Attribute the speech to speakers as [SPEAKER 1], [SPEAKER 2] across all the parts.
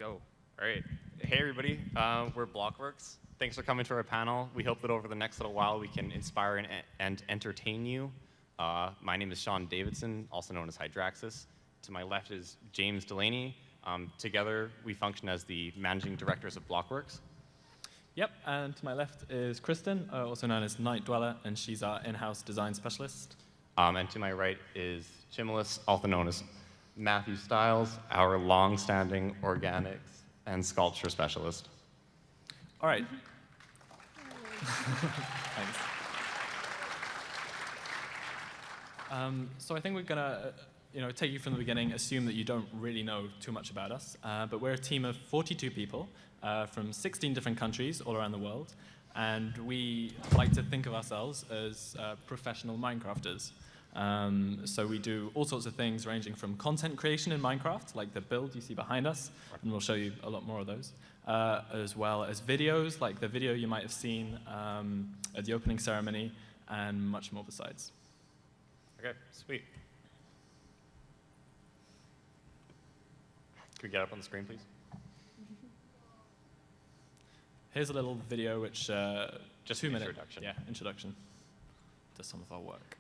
[SPEAKER 1] Go. All right. Hey, everybody. We're BlockWorks. Thanks for coming to our panel. We hope that over the next little while we can inspire and entertain you. My name is Sean Davidson, also known as Hydraxis. To my left is James Delaney. Together, we function as the managing directors of BlockWorks.
[SPEAKER 2] Yep, and to my left is Kristen, also known as Night Dweller, and she's our in-house design specialist.
[SPEAKER 1] And to my right is Chimelis, also known as Matthew Stiles, our long-standing organics and sculpture specialist.
[SPEAKER 2] All right. Thanks. So I think we're gonna, take you from the beginning, assume that you don't really know too much about us, but we're a team of 42 people from 16 different countries all around the world, and we like to think of ourselves as professional Minecrafters. So we do all sorts of things ranging from content creation in Minecraft, like the build you see behind us, and we'll show you a lot more of those, as well as videos, like the video you might have seen at the opening ceremony, and much more besides.
[SPEAKER 1] Okay, sweet. Can we get up on the screen, please?
[SPEAKER 2] Here's a little video which,
[SPEAKER 1] just
[SPEAKER 2] 2
[SPEAKER 1] an
[SPEAKER 2] minute
[SPEAKER 1] introduction.
[SPEAKER 2] Yeah, introduction to some of our work.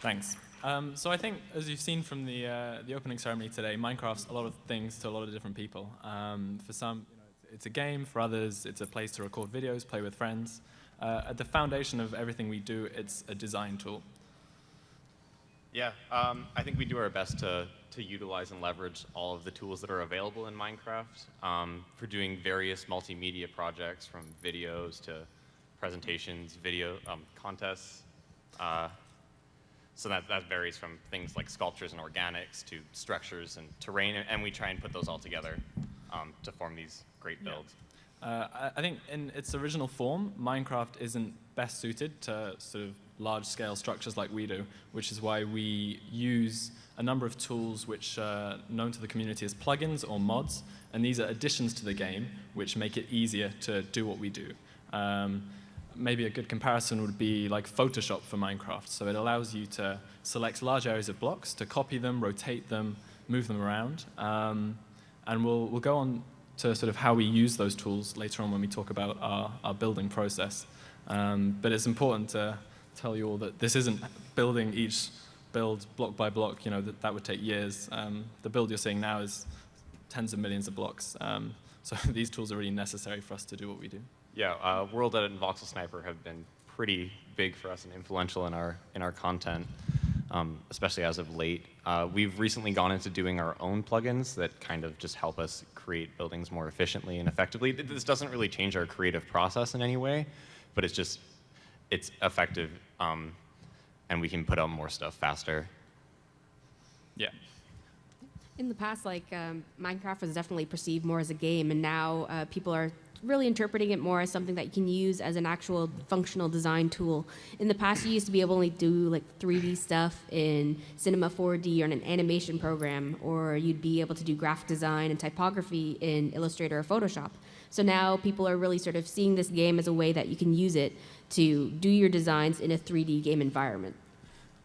[SPEAKER 2] Thanks. So I think, as you've seen from the opening ceremony today, Minecraft's a lot of things to a lot of different people. For some, it's a game. For others, it's a place to record videos, play with friends. At the foundation of everything we do, it's a design tool.
[SPEAKER 1] Yeah, I think we do our best to utilize and leverage all of the tools that are available in Minecraft for doing various multimedia projects, from videos to presentations, video contests. So that varies from things like sculptures and organics to structures and terrain, and we try and put those all together to form these great builds.
[SPEAKER 2] I think in its original form, Minecraft isn't best suited to sort of large-scale structures like we do, which is why we use a number of tools which are known to the community as plugins or mods, and these are additions to the game which make it easier to do what we do. Maybe a good comparison would be like Photoshop for Minecraft. So it allows you to select large areas of blocks, to copy them, rotate them, move them around. And we'll go on to sort of how we use those tools later on when we talk about our building process. But it's important to tell you all that this isn't building each build block by block. That would take years. The build you're seeing now is tens of millions of blocks. So these tools are really necessary for us to do what we do.
[SPEAKER 1] Yeah, World Edit and Voxel Sniper have been pretty big for us and influential in our content, especially as of late. We've recently gone into doing our own plugins that kind of just help us create buildings more efficiently and effectively. This doesn't really change our creative process in any way, but it's effective, and we can put out more stuff faster.
[SPEAKER 2] Yeah.
[SPEAKER 3] In the past, Minecraft was definitely perceived more as a game, and now people are really interpreting it more as something that you can use as an actual functional design tool. In the past, you used to be able to do 3D stuff in Cinema 4D or in an animation program, or you'd be able to do graphic design and typography in Illustrator or Photoshop. So now people are really sort of seeing this game as a way that you can use it to do your designs in a 3D game environment.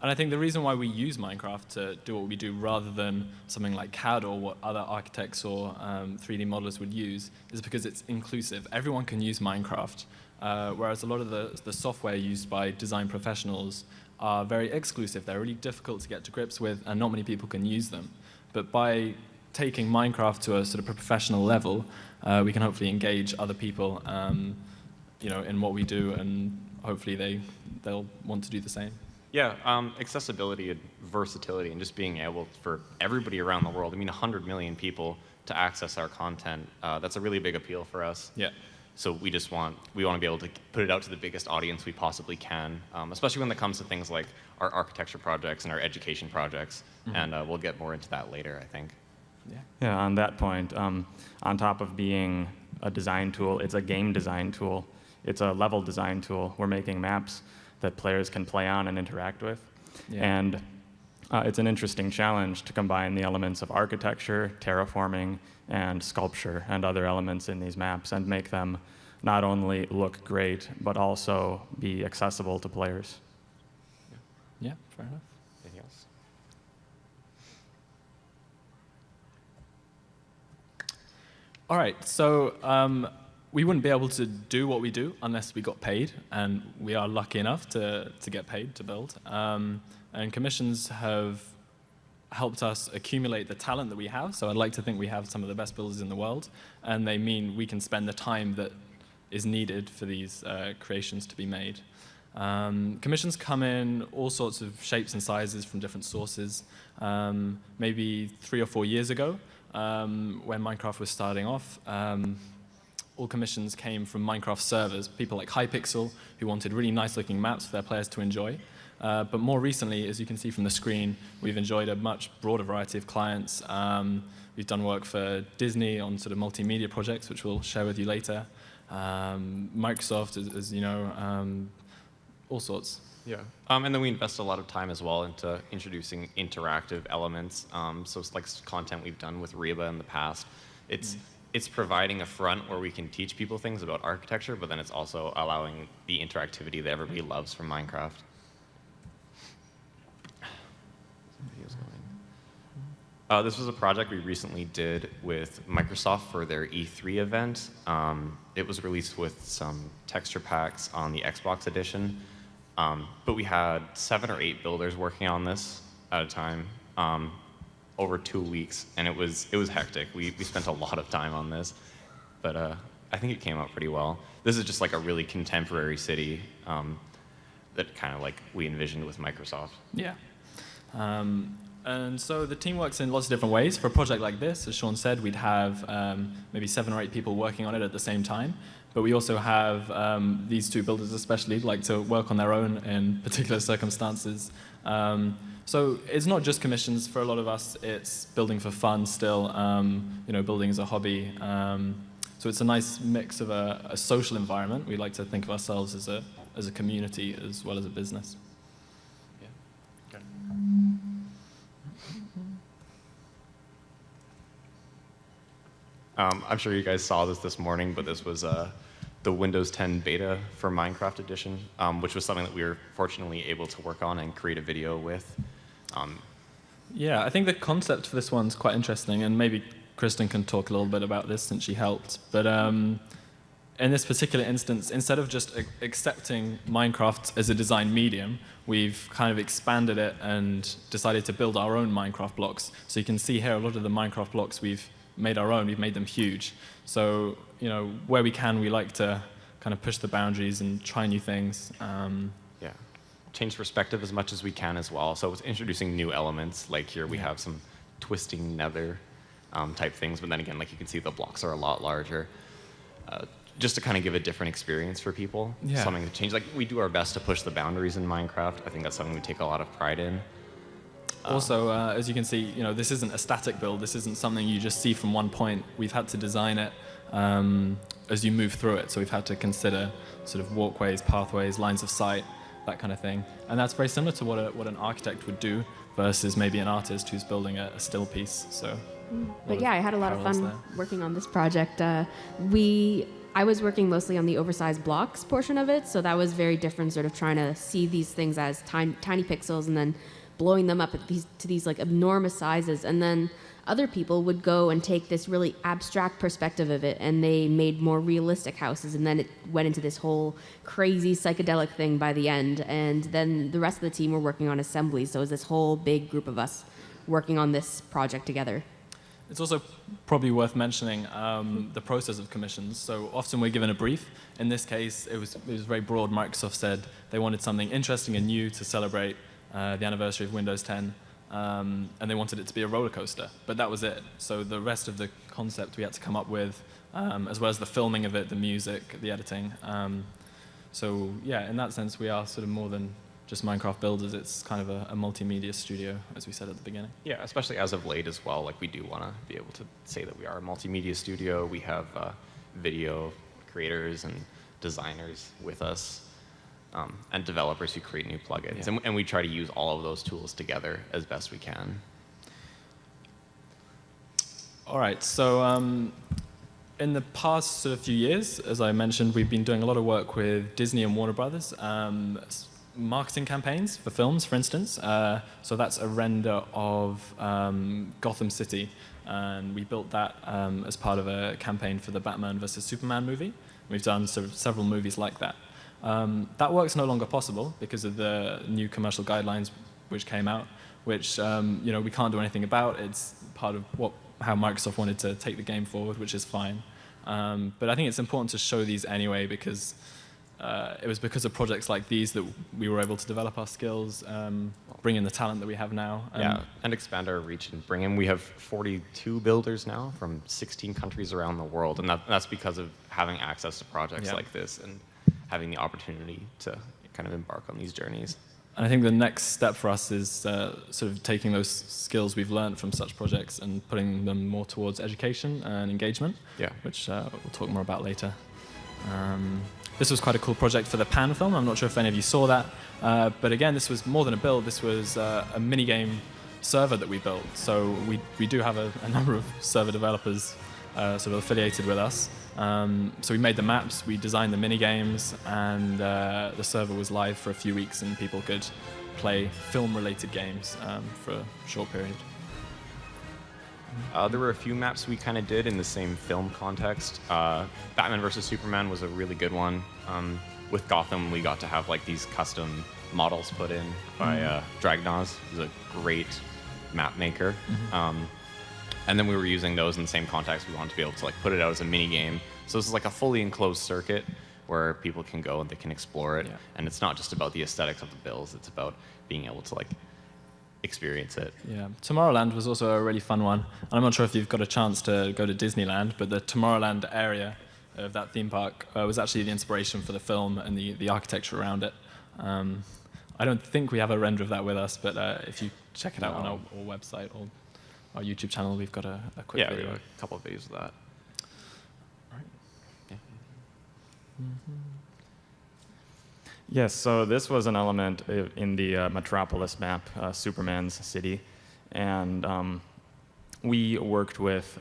[SPEAKER 2] And I think the reason why we use Minecraft to do what we do rather than something like CAD or what other architects or 3D modelers would use is because it's inclusive. Everyone can use Minecraft, whereas a lot of the software used by design professionals are very exclusive. They're really difficult to get to grips with, and not many people can use them. But by taking Minecraft to a sort of professional level, we can hopefully engage other people in what we do, and hopefully they'll want to do the same.
[SPEAKER 1] Yeah, accessibility and versatility and just being able for everybody around the world, 100 million people to access our content, that's a really big appeal for us.
[SPEAKER 2] Yeah.
[SPEAKER 1] So we want to be able to put it out to the biggest audience we possibly can, especially when it comes to things like our architecture projects and our education projects. Mm-hmm. And we'll get more into that later, I think.
[SPEAKER 4] Yeah, on that point, on top of being a design tool, it's a game design tool. It's a level design tool. We're making maps that players can play on and interact with. Yeah. And it's an interesting challenge to combine the elements of architecture, terraforming, and sculpture and other elements in these maps and make them not only look great, but also be accessible to players.
[SPEAKER 2] Yeah, fair enough.
[SPEAKER 1] Anything else?
[SPEAKER 2] All right, so we wouldn't be able to do what we do unless we got paid, and we are lucky enough to get paid to build. And commissions have helped us accumulate the talent that we have, so I'd like to think we have some of the best builders in the world, and they mean we can spend the time that is needed for these creations to be made. Commissions come in all sorts of shapes and sizes from different sources. Maybe 3 or 4 years ago, when Minecraft was starting off, all commissions came from Minecraft servers, people like Hypixel, who wanted really nice-looking maps for their players to enjoy. But more recently, as you can see from the screen, we've enjoyed a much broader variety of clients. We've done work for Disney on sort of multimedia projects, which we'll share with you later. Microsoft, as you know, all sorts.
[SPEAKER 1] Yeah, and then we invest a lot of time as well into introducing interactive elements. So it's like content we've done with Reba in the past. It's providing a front where we can teach people things about architecture, but then it's also allowing the interactivity that everybody loves from Minecraft. This was a project we recently did with Microsoft for their E3 event. It was released with some texture packs on the Xbox edition, but we had 7 or 8 builders working on this at a time. Over 2 weeks, and it was hectic. We spent a lot of time on this, but I think it came out pretty well. This is just like a really contemporary city that kind of like we envisioned with Microsoft.
[SPEAKER 2] Yeah. And so the team works in lots of different ways. For a project like this, as Sean said, we'd have maybe 7 or 8 people working on it at the same time. But we also have these 2 builders especially like to work on their own in particular circumstances. So it's not just commissions for a lot of us. It's building for fun still. Building as a hobby. So it's a nice mix of a social environment. We like to think of ourselves as a community as well as a business.
[SPEAKER 1] Yeah. Okay. I'm sure you guys saw this morning, but this was the Windows 10 beta for Minecraft Edition, which was something that we were fortunately able to work on and create a video with.
[SPEAKER 2] Yeah, I think the concept for this one's quite interesting, and maybe Kristen can talk a little bit about this since she helped. But in this particular instance, instead of just accepting Minecraft as a design medium, we've kind of expanded it and decided to build our own Minecraft blocks. So you can see here a lot of the Minecraft blocks we've made our own, we've made them huge. So, where we can, we like to kind of push the boundaries and try new things.
[SPEAKER 1] Yeah, change perspective as much as we can as well. So it's introducing new elements, like here we have some twisting nether type things, but then again, like you can see the blocks are a lot larger. Just to kind of give a different experience for people, something to change. Like we do our best to push the boundaries in Minecraft. I think that's something we take a lot of pride in.
[SPEAKER 2] Also, as you can see, this isn't a static build. This isn't something you just see from one point. We've had to design it as you move through it. So we've had to consider sort of walkways, pathways, lines of sight, that kind of thing. And that's very similar to what an architect would do versus maybe an artist who's building a still piece. So,
[SPEAKER 3] but yeah, I had a lot of fun working on this project. I was working mostly on the oversized blocks portion of it, so that was very different, sort of trying to see these things as tiny pixels and then blowing them up to these like enormous sizes. And then other people would go and take this really abstract perspective of it, and they made more realistic houses, and then it went into this whole crazy psychedelic thing by the end. And then the rest of the team were working on assemblies, so it was this whole big group of us working on this project together.
[SPEAKER 2] It's also probably worth mentioning the process of commissions. So often we're given a brief. In this case, it was very broad. Microsoft said they wanted something interesting and new to celebrate the anniversary of Windows 10, and they wanted it to be a roller coaster. But that was it. So the rest of the concept we had to come up with, as well as the filming of it, the music, the editing. So yeah, in that sense, we are sort of more than just Minecraft builders. It's kind of a multimedia studio, as we said at the beginning.
[SPEAKER 1] Yeah, especially as of late as well. Like we do want to be able to say that we are a multimedia studio. We have video creators and designers with us, and developers who create new plugins. And we try to use all of those tools together as best we can.
[SPEAKER 2] All right, so in the past sort of few years, as I mentioned, we've been doing a lot of work with Disney and Warner Brothers. Marketing campaigns for films, for instance. So that's a render of Gotham City, and we built that as part of a campaign for the Batman vs. Superman movie. We've done sort of several movies like that. That work's no longer possible because of the new commercial guidelines which came out, which we can't do anything about. It's part of how Microsoft wanted to take the game forward, which is fine. But I think it's important to show these anyway because it was because of projects like these that we were able to develop our skills, bring in the talent that we have now.
[SPEAKER 1] And expand our reach and bring in. We have 42 builders now from 16 countries around the world, and that's because of having access to projects like this and having the opportunity to kind of embark on these journeys.
[SPEAKER 2] And I think the next step for us is sort of taking those skills we've learned from such projects and putting them more towards education and engagement, which we'll talk more about later. This was quite a cool project for the Pan film. I'm not sure if any of you saw that. But again, this was more than a build. This was a minigame server that we built. So we do have a number of server developers sort of affiliated with us. So we made the maps, we designed the minigames, and the server was live for a few weeks, and people could play film-related games for a short period.
[SPEAKER 1] There were a few maps we kind of did in the same film context. Batman vs. Superman was a really good one. With Gotham, we got to have like these custom models put in by Dragnaz, who's a great map maker. And then we were using those in the same context. We wanted to be able to like put it out as a mini game. So this is like a fully enclosed circuit where people can go and they can explore it. And it's not just about the aesthetics of the builds. It's about being able to like experience it.
[SPEAKER 2] Yeah, Tomorrowland was also a really fun one. And I'm not sure if you've got a chance to go to Disneyland, but the Tomorrowland area of that theme park was actually the inspiration for the film and the architecture around it. I don't think we have a render of that with us, but if you check it out on our website or our YouTube channel, we've got a quick video.
[SPEAKER 1] We have a couple of videos of that.
[SPEAKER 2] All right.
[SPEAKER 4] Yes, so this was an element in the Metropolis map, Superman's city, and we worked with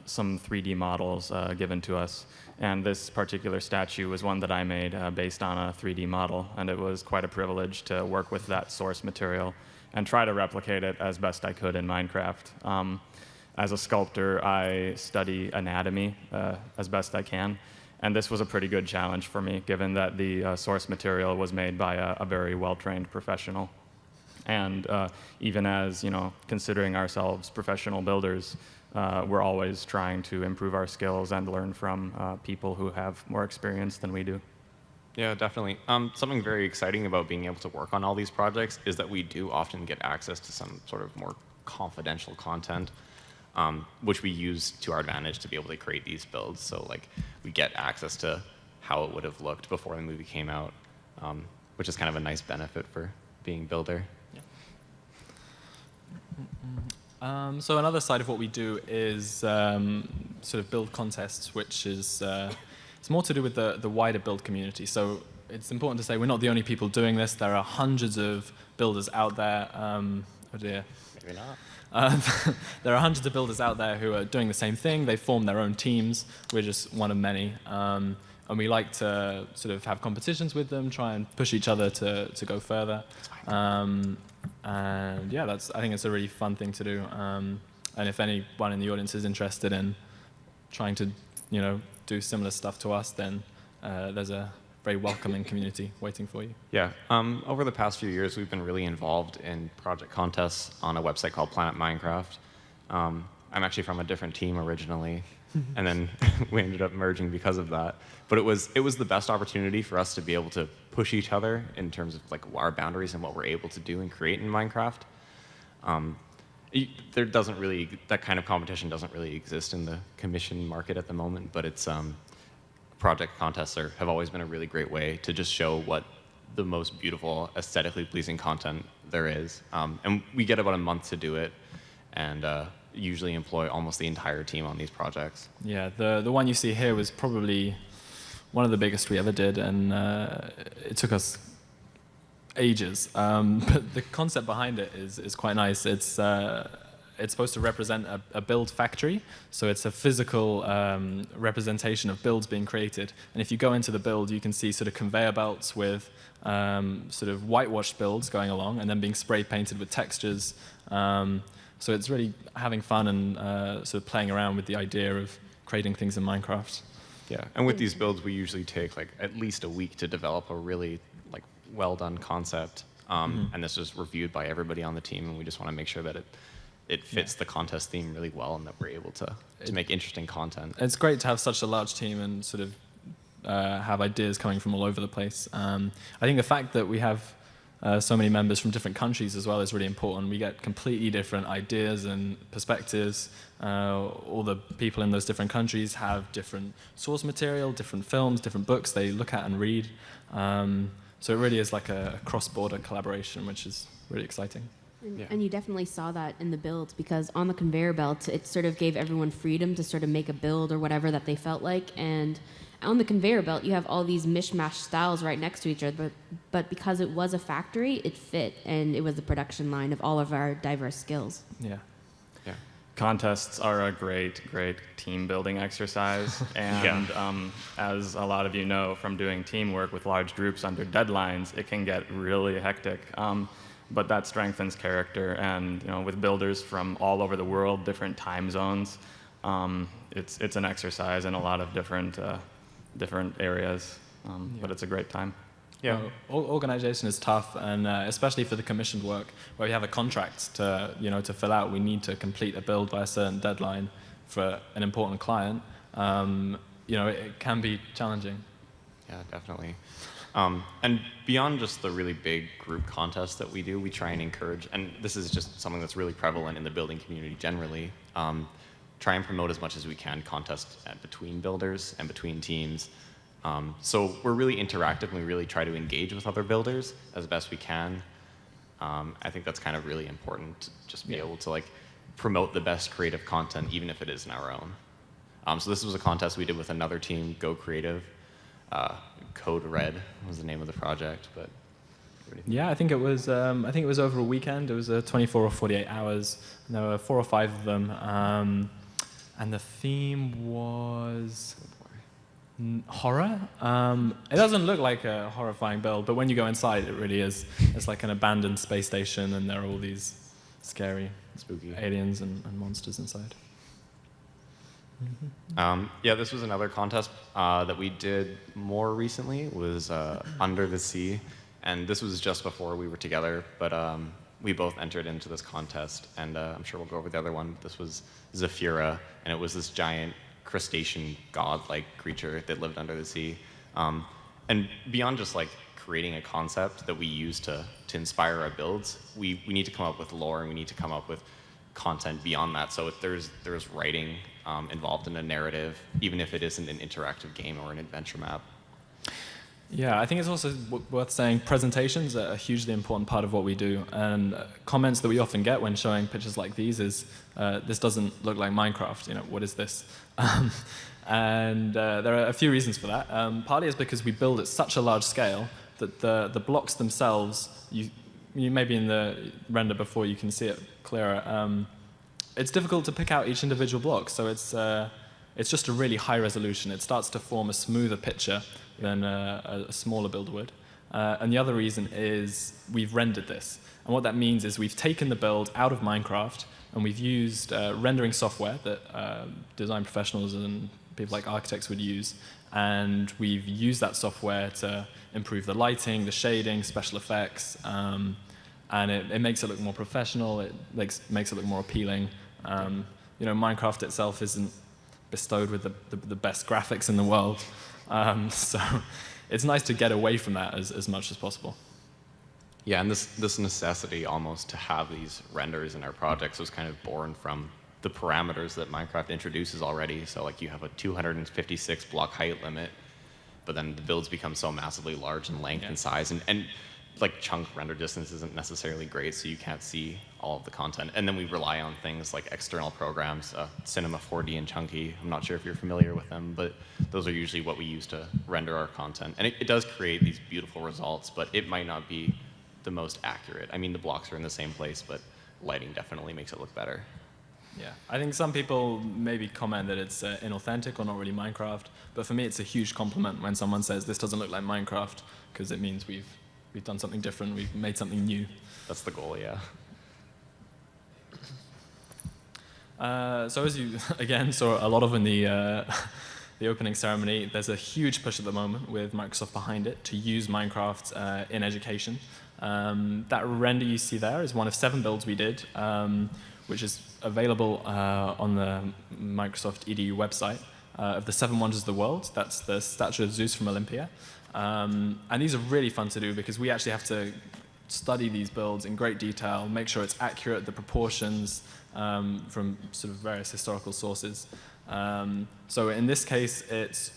[SPEAKER 4] some 3D models given to us, and this particular statue was one that I made based on a 3D model, and it was quite a privilege to work with that source material and try to replicate it as best I could in Minecraft. As a sculptor, I study anatomy as best I can. And this was a pretty good challenge for me, given that the source material was made by a very well-trained professional. And even as, considering ourselves professional builders, we're always trying to improve our skills and learn from people who have more experience than we do.
[SPEAKER 1] Yeah, definitely. Something very exciting about being able to work on all these projects is that we do often get access to some sort of more confidential content, which we use to our advantage to be able to create these builds. So like we get access to how it would have looked before the movie came out, which is kind of a nice benefit for being builder.
[SPEAKER 2] So another side of what we do is sort of build contests, which is it's more to do with the wider build community. So it's important to say we're not the only people doing this. There are hundreds of builders out there. Oh dear.
[SPEAKER 1] Maybe not.
[SPEAKER 2] There are hundreds of builders out there who are doing the same thing. They form their own teams. We're just one of many. And we like to sort of have competitions with them, try and push each other to go further. And yeah, I think it's a really fun thing to do. And if anyone in the audience is interested in trying to, do similar stuff to us, then there's a very welcoming community waiting for you.
[SPEAKER 1] Yeah. Over the past few years, we've been really involved in project contests on a website called Planet Minecraft. I'm actually from a different team originally, and then we ended up merging because of that. But it was the best opportunity for us to be able to push each other in terms of like our boundaries and what we're able to do and create in Minecraft. That kind of competition doesn't really exist in the commission market at the moment, but it's project contests have always been a really great way to just show what the most beautiful, aesthetically pleasing content there is. And we get about a month to do it, and usually employ almost the entire team on these projects.
[SPEAKER 2] Yeah, the one you see here was probably one of the biggest we ever did, and it took us ages. But the concept behind it is quite nice. It's supposed to represent a build factory, so it's a physical representation of builds being created. And if you go into the build, you can see sort of conveyor belts with sort of whitewashed builds going along, and then being spray painted with textures. So it's really having fun and sort of playing around with the idea of creating things in Minecraft.
[SPEAKER 1] Yeah, and with these builds, we usually take like at least a week to develop a really like well done concept, and this is reviewed by everybody on the team, and we just want to make sure that it fits the contest theme really well, and that we're able to make interesting content.
[SPEAKER 2] It's great to have such a large team and sort of have ideas coming from all over the place. I think the fact that we have so many members from different countries as well is really important. We get completely different ideas and perspectives. All the people in those different countries have different source material, different films, different books they look at and read. So it really is like a cross-border collaboration, which is really exciting.
[SPEAKER 3] And you definitely saw that in the builds, because on the conveyor belt, it sort of gave everyone freedom to sort of make a build or whatever that they felt like. And on the conveyor belt, you have all these mishmash styles right next to each other, but because it was a factory, it fit, and it was the production line of all of our diverse skills.
[SPEAKER 2] Yeah.
[SPEAKER 4] Contests are a great team building exercise, and as a lot of you know from doing teamwork with large groups under deadlines, it can get really hectic. But that strengthens character, and with builders from all over the world, different time zones, it's an exercise in a lot of different areas, but it's a great time.
[SPEAKER 2] Yeah, organization is tough, and especially for the commissioned work, where we have a contract to fill out. We need to complete a build by a certain deadline for an important client. It can be challenging.
[SPEAKER 1] Yeah, definitely. And beyond just the really big group contests that we do, we try and encourage, and this is just something that's really prevalent in the building community generally, try and promote as much as we can contests between builders and between teams. So we're really interactive, and we really try to engage with other builders as best we can. I think that's kind of really important, to just be able to promote the best creative content, even if it isn't our own. So this was a contest we did with another team, Go Creative. Code Red was the name of the project, but
[SPEAKER 2] yeah, I think it was over a weekend. It was 24 or 48 hours. And there were 4 or 5 of them, and the theme was horror. It doesn't look like a horrifying build, but when you go inside, it really is. It's like an abandoned space station, and there are all these scary,
[SPEAKER 1] spooky
[SPEAKER 2] aliens and monsters inside.
[SPEAKER 1] This was another contest that we did more recently. It was Under the Sea, and this was just before we were together, but we both entered into this contest, and I'm sure we'll go over the other one. This was Zephyra, and it was this giant crustacean god-like creature that lived under the sea. And beyond just like creating a concept that we use to inspire our builds, we need to come up with lore, and we need to come up with content beyond that. So if there's writing involved in a narrative, even if it isn't an interactive game or an adventure map.
[SPEAKER 2] Yeah, I think it's also worth saying presentations are a hugely important part of what we do. And comments that we often get when showing pictures like these is, this doesn't look like Minecraft, what is this? And there are a few reasons for that. Partly is because we build at such a large scale that the blocks themselves, you maybe in the render before you can see it clearer, it's difficult to pick out each individual block. So it's just a really high resolution. It starts to form a smoother picture than a smaller build would. And the other reason is we've rendered this. And what that means is we've taken the build out of Minecraft, and we've used rendering software that design professionals and people like architects would use. And we've used that software to improve the lighting, the shading, special effects, and it makes it look more professional. It makes it look more appealing. Minecraft itself isn't bestowed with the best graphics in the world. So it's nice to get away from that as much as possible.
[SPEAKER 1] Yeah, and this necessity almost to have these renders in our projects was kind of born from the parameters that Minecraft introduces already. So like you have a 256 block height limit, but then the builds become so massively large in length and size, and like chunk render distance isn't necessarily great, so you can't see all of the content. And then we rely on things like external programs, Cinema 4D and Chunky. I'm not sure if you're familiar with them, but those are usually what we use to render our content. And it does create these beautiful results, but it might not be the most accurate. I mean, the blocks are in the same place, but lighting definitely makes it look better.
[SPEAKER 2] Yeah, I think some people maybe comment that it's inauthentic or not really Minecraft, but for me it's a huge compliment when someone says this doesn't look like Minecraft, because it means we've done something different, we've made something new.
[SPEAKER 1] That's the goal, yeah.
[SPEAKER 2] So as you, again, saw a lot of in the opening ceremony, there's a huge push at the moment with Microsoft behind it to use Minecraft in education. That render you see there is one of 7 builds we did, which is available on the Microsoft EDU website, of the 7 wonders of the world. That's the statue of Zeus from Olympia. And these are really fun to do because we actually have to study these builds in great detail, make sure it's accurate, the proportions from sort of various historical sources. So in this case, it's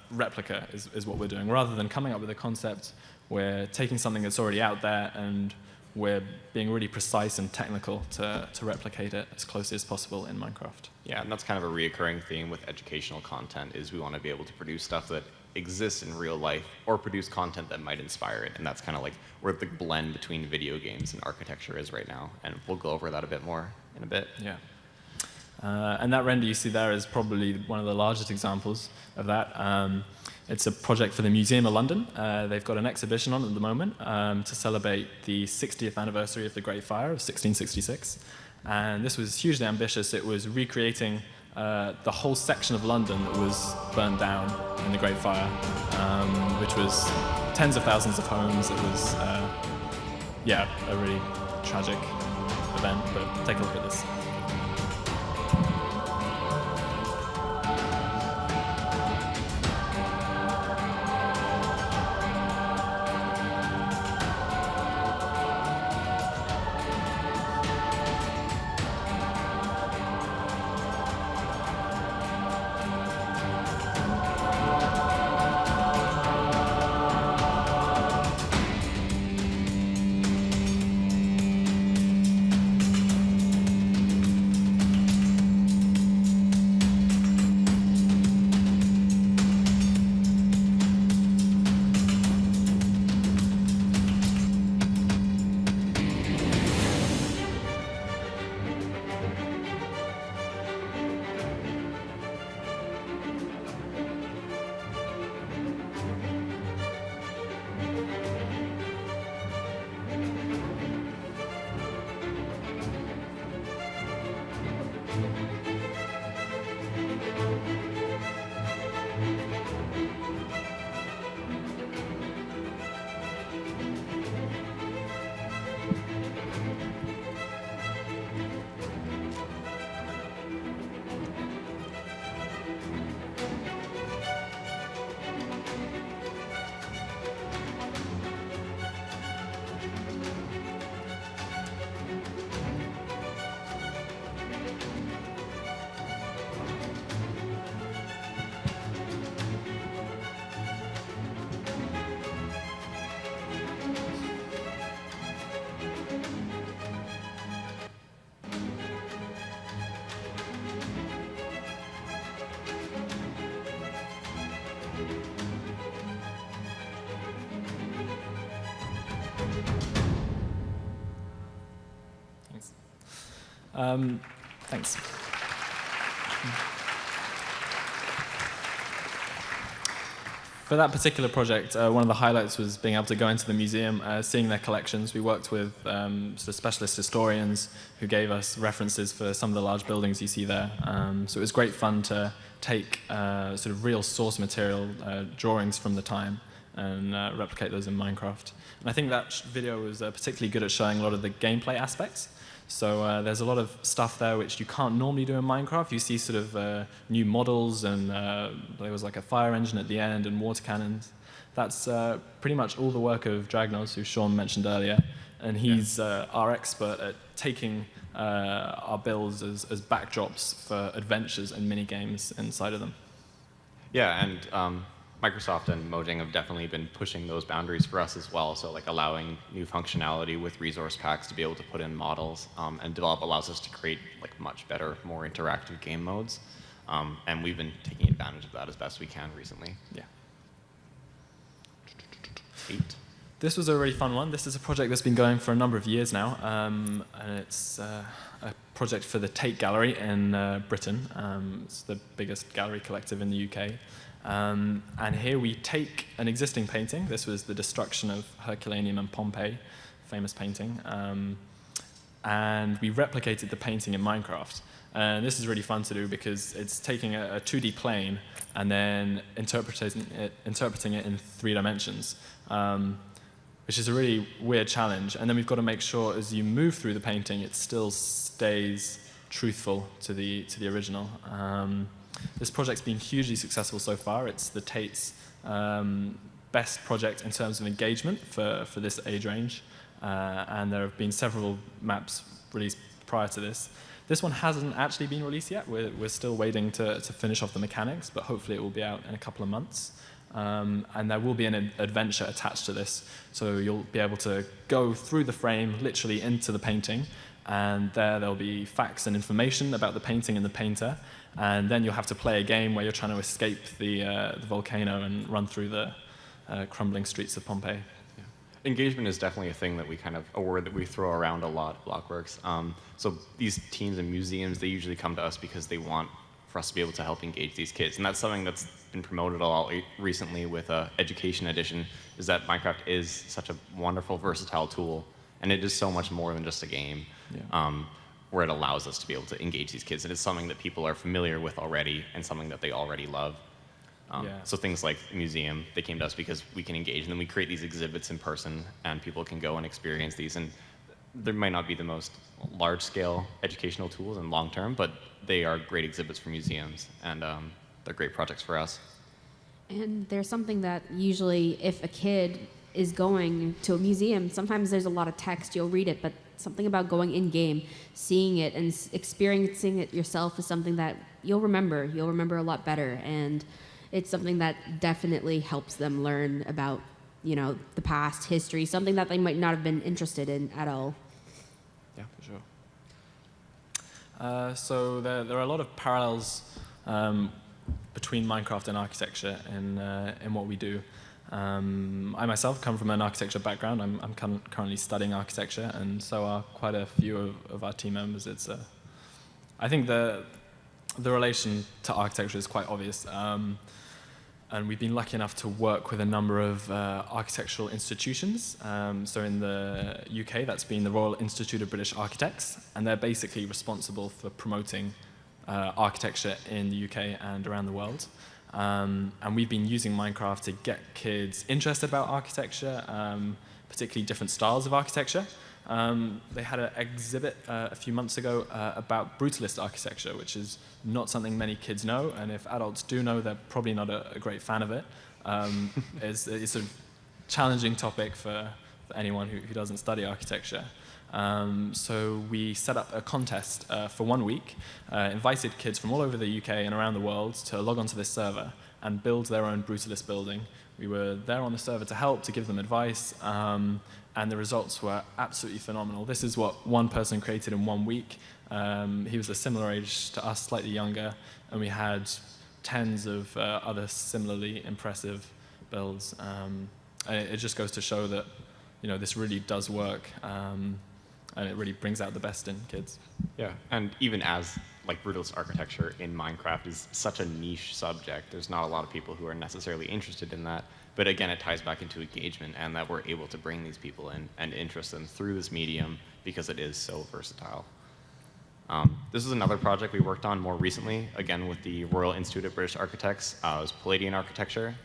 [SPEAKER 2] replica is what we're doing. Rather than coming up with a concept, we're taking something that's already out there and we're being really precise and technical to replicate it as closely as possible in Minecraft.
[SPEAKER 1] Yeah, and that's kind of a reoccurring theme with educational content is we want to be able to produce stuff that exists in real life or produce content that might inspire it. And that's kind of like where the blend between video games and architecture is right now. And we'll go over that a bit more in a bit.
[SPEAKER 2] Yeah. And that render you see there is probably one of the largest examples of that. It's a project for the Museum of London. They've got an exhibition on at the moment to celebrate the 60th anniversary of the Great Fire of 1666. And this was hugely ambitious. It was recreating the whole section of London that was burnt down in the Great Fire, which was tens of thousands of homes. It was, yeah, a really tragic event, but take a look at this. Thanks. For that particular project, one of the highlights was being able to go into the museum, seeing their collections. We worked with sort of specialist historians who gave us references for some of the large buildings you see there. So it was great fun to take sort of real source material, drawings from the time, and replicate those in Minecraft. And I think that video was particularly good at showing a lot of the gameplay aspects. So there's a lot of stuff there which you can't normally do in Minecraft. You see sort of new models, and there was like a fire engine at the end and water cannons. That's pretty much all the work of Dragnos, who Sean mentioned earlier. And he's our expert at taking our builds as backdrops for adventures and mini-games inside of them.
[SPEAKER 1] Yeah, and Microsoft and Mojang have definitely been pushing those boundaries for us as well. So like allowing new functionality with resource packs to be able to put in models, and develop allows us to create like much better, more interactive game modes. And we've been taking advantage of that as best we can recently.
[SPEAKER 2] Yeah.
[SPEAKER 1] 8.
[SPEAKER 2] This was a really fun one. This is a project that's been going for a number of years now, and it's a project for the Tate Gallery in Britain. It's the biggest gallery collective in the UK. And here we take an existing painting. This was the destruction of Herculaneum and Pompeii, famous painting. And we replicated the painting in Minecraft. And this is really fun to do because it's taking a 2D plane and then interpreting it in 3 dimensions, which is a really weird challenge. And then we've got to make sure as you move through the painting, it still stays truthful to the original. This project's been hugely successful so far. It's the Tate's best project in terms of engagement for this age range. And there have been several maps released prior to this. This one hasn't actually been released yet. We're still waiting to finish off the mechanics, but hopefully it will be out in a couple of months. And there will be an adventure attached to this. So you'll be able to go through the frame, literally into the painting, and there'll be facts and information about the painting and the painter. And then you'll have to play a game where you're trying to escape the volcano and run through the crumbling streets of Pompeii.
[SPEAKER 1] Yeah. Engagement is definitely a thing that a word that we throw around a lot at BlockWorks. So these teams and museums, they usually come to us because they want for us to be able to help engage these kids. And that's something that's been promoted a lot recently with Education Edition, is that Minecraft is such a wonderful, versatile tool. And it is so much more than just a game. Yeah. Where it allows us to be able to engage these kids. And it's something that people are familiar with already and something that they already love. So things like museum, they came to us because we can engage, and then we create these exhibits in person, and people can go and experience these. And there might not be the most large-scale educational tools in long term, but they are great exhibits for museums, and they're great projects for us.
[SPEAKER 3] And there's something that usually, if a kid is going to a museum, sometimes there's a lot of text, you'll read it, but something about going in-game, seeing it and experiencing it yourself is something that you'll remember a lot better, and it's something that definitely helps them learn about, the past, history, something that they might not have been interested in at all.
[SPEAKER 2] Yeah, for sure. So there are a lot of parallels between Minecraft and architecture in what we do. I myself come from an architecture background. I'm currently studying architecture, and so are quite a few of our team members. I think the relation to architecture is quite obvious, and we've been lucky enough to work with a number of architectural institutions. So in the UK, that's been the Royal Institute of British Architects, and they're basically responsible for promoting architecture in the UK and around the world. And we've been using Minecraft to get kids interested about architecture, particularly different styles of architecture. They had an exhibit a few months ago about brutalist architecture, which is not something many kids know, and if adults do know, they're probably not a great fan of it. It's a challenging topic for anyone who doesn't study architecture. So we set up a contest for 1 week, invited kids from all over the UK and around the world to log onto this server and build their own brutalist building. We were there on the server to help, to give them advice, and the results were absolutely phenomenal. This is what one person created in 1 week. He was a similar age to us, slightly younger, and we had tens of other similarly impressive builds. And it just goes to show that this really does work. and it really brings out the best in kids.
[SPEAKER 1] Yeah, and even as like brutalist architecture in Minecraft is such a niche subject, there's not a lot of people who are necessarily interested in that. But again, it ties back into engagement and that we're able to bring these people in and interest them through this medium because it is so versatile. This is another project we worked on more recently, again with the Royal Institute of British Architects. It was Palladian architecture.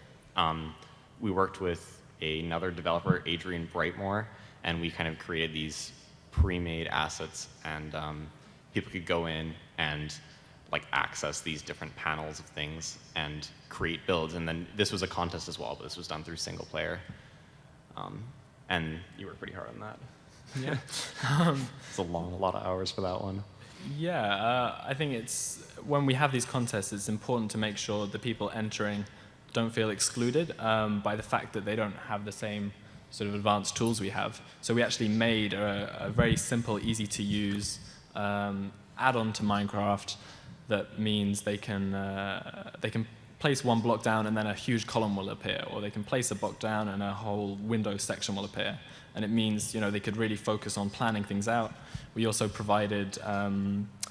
[SPEAKER 1] We worked with another developer, Adrian Brightmore, and we kind of created these pre-made assets, and people could go in and like access these different panels of things and create builds. And then this was a contest as well, but this was done through single player. And you worked pretty hard on that.
[SPEAKER 2] Yeah.
[SPEAKER 1] It's a lot of hours for that one.
[SPEAKER 2] Yeah, I think when we have these contests, it's important to make sure the people entering don't feel excluded by the fact that they don't have the same sort of advanced tools we have. So we actually made a very simple, easy to use add-on to Minecraft that means they can place one block down and then a huge column will appear, or they can place a block down and a whole window section will appear. And it means they could really focus on planning things out. We also provided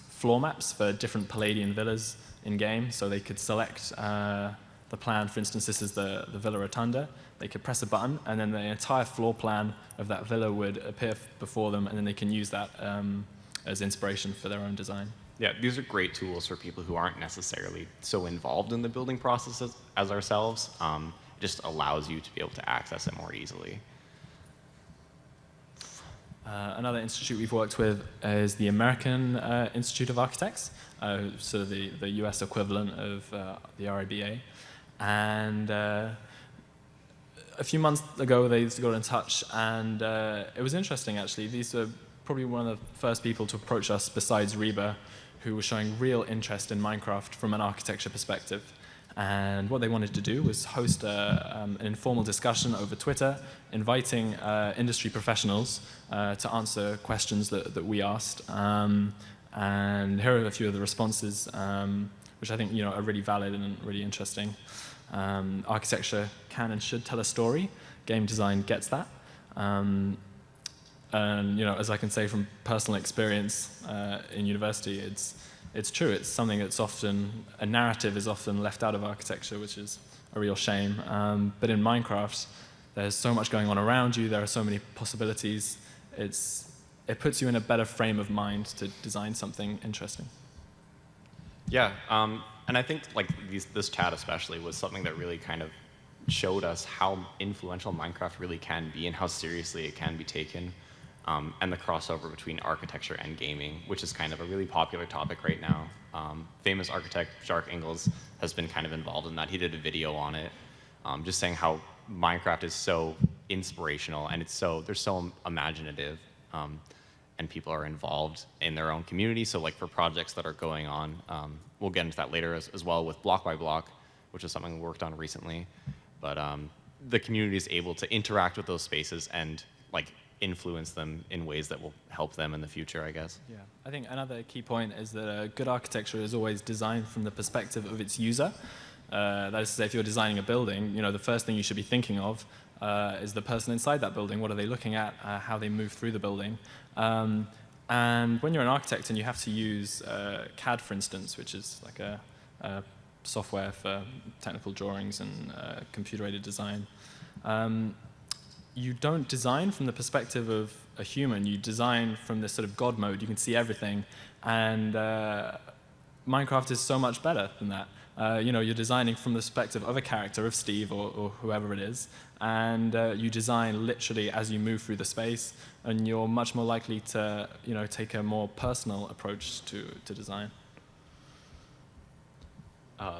[SPEAKER 2] floor maps for different Palladian villas in-game, so they could select the plan. For instance, this is the Villa Rotunda. They could press a button, and then the entire floor plan of that villa would appear before them, and then they can use that as inspiration for their own design.
[SPEAKER 1] Yeah, these are great tools for people who aren't necessarily so involved in the building process as ourselves. It just allows you to be able to access it more easily.
[SPEAKER 2] Another institute we've worked with is the American Institute of Architects, so the US equivalent of the RIBA. And a few months ago, they got in touch, and it was interesting, actually. These are probably one of the first people to approach us besides Reba, who was showing real interest in Minecraft from an architecture perspective. And what they wanted to do was host an informal discussion over Twitter, inviting industry professionals to answer questions that we asked. And here are a few of the responses, which I think are really valid and really interesting. Architecture can and should tell a story. Game design gets that. And as I can say from personal experience in university, it's true. It's something that's a narrative is often left out of architecture, which is a real shame. But in Minecraft, there's so much going on around you. There are so many possibilities. It puts you in a better frame of mind to design something interesting.
[SPEAKER 1] Yeah, and I think this chat especially was something that really kind of showed us how influential Minecraft really can be and how seriously it can be taken. And the crossover between architecture and gaming, which is kind of a really popular topic right now. Famous architect Jark Ingels has been kind of involved in that. He did a video on it, just saying how Minecraft is so inspirational and they're so imaginative, and people are involved in their own community. So for projects that are going on, we'll get into that later as well with Block by Block, which is something we worked on recently. But the community is able to interact with those spaces and influence them in ways that will help them in the future, I guess.
[SPEAKER 2] Yeah, I think another key point is that good architecture is always designed from the perspective of its user. That is to say, if you're designing a building, the first thing you should be thinking of is the person inside that building. What are they looking at? How they move through the building. And when you're an architect and you have to use CAD, for instance, which is like a software for technical drawings and computer-aided design, you don't design from the perspective of a human. You design from this sort of God mode. You can see everything. And Minecraft is so much better than that. You're designing from the perspective of a character, of Steve or whoever it is. And you design literally as you move through the space. And you're much more likely to take a more personal approach to design.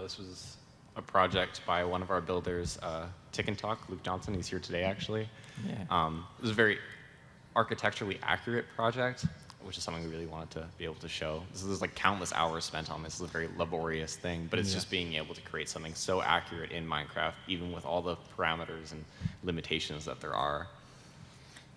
[SPEAKER 1] This was a project by one of our builders, Tick and Talk, Luke Johnson. He's here today, actually.
[SPEAKER 2] Yeah.
[SPEAKER 1] It was a very architecturally accurate project, which is something we really wanted to be able to show. This is countless hours spent on this. This is a very laborious thing, but it's just being able to create something so accurate in Minecraft, even with all the parameters and limitations that there are.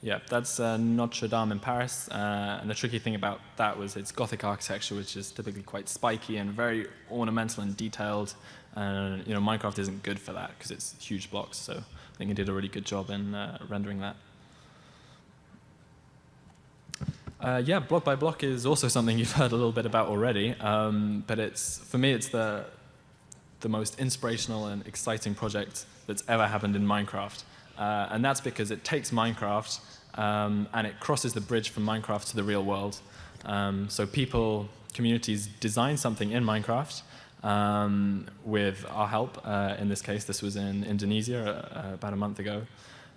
[SPEAKER 2] Yeah, that's Notre Dame in Paris, and the tricky thing about that was it's Gothic architecture, which is typically quite spiky and very ornamental and detailed. And Minecraft isn't good for that because it's huge blocks. So I think it did a really good job in rendering that. Yeah, block by block is also something you've heard a little bit about already, but for me, it's the most inspirational and exciting project that's ever happened in Minecraft. And that's because it takes Minecraft and it crosses the bridge from Minecraft to the real world. So communities design something in Minecraft with our help. In this case, this was in Indonesia about a month ago.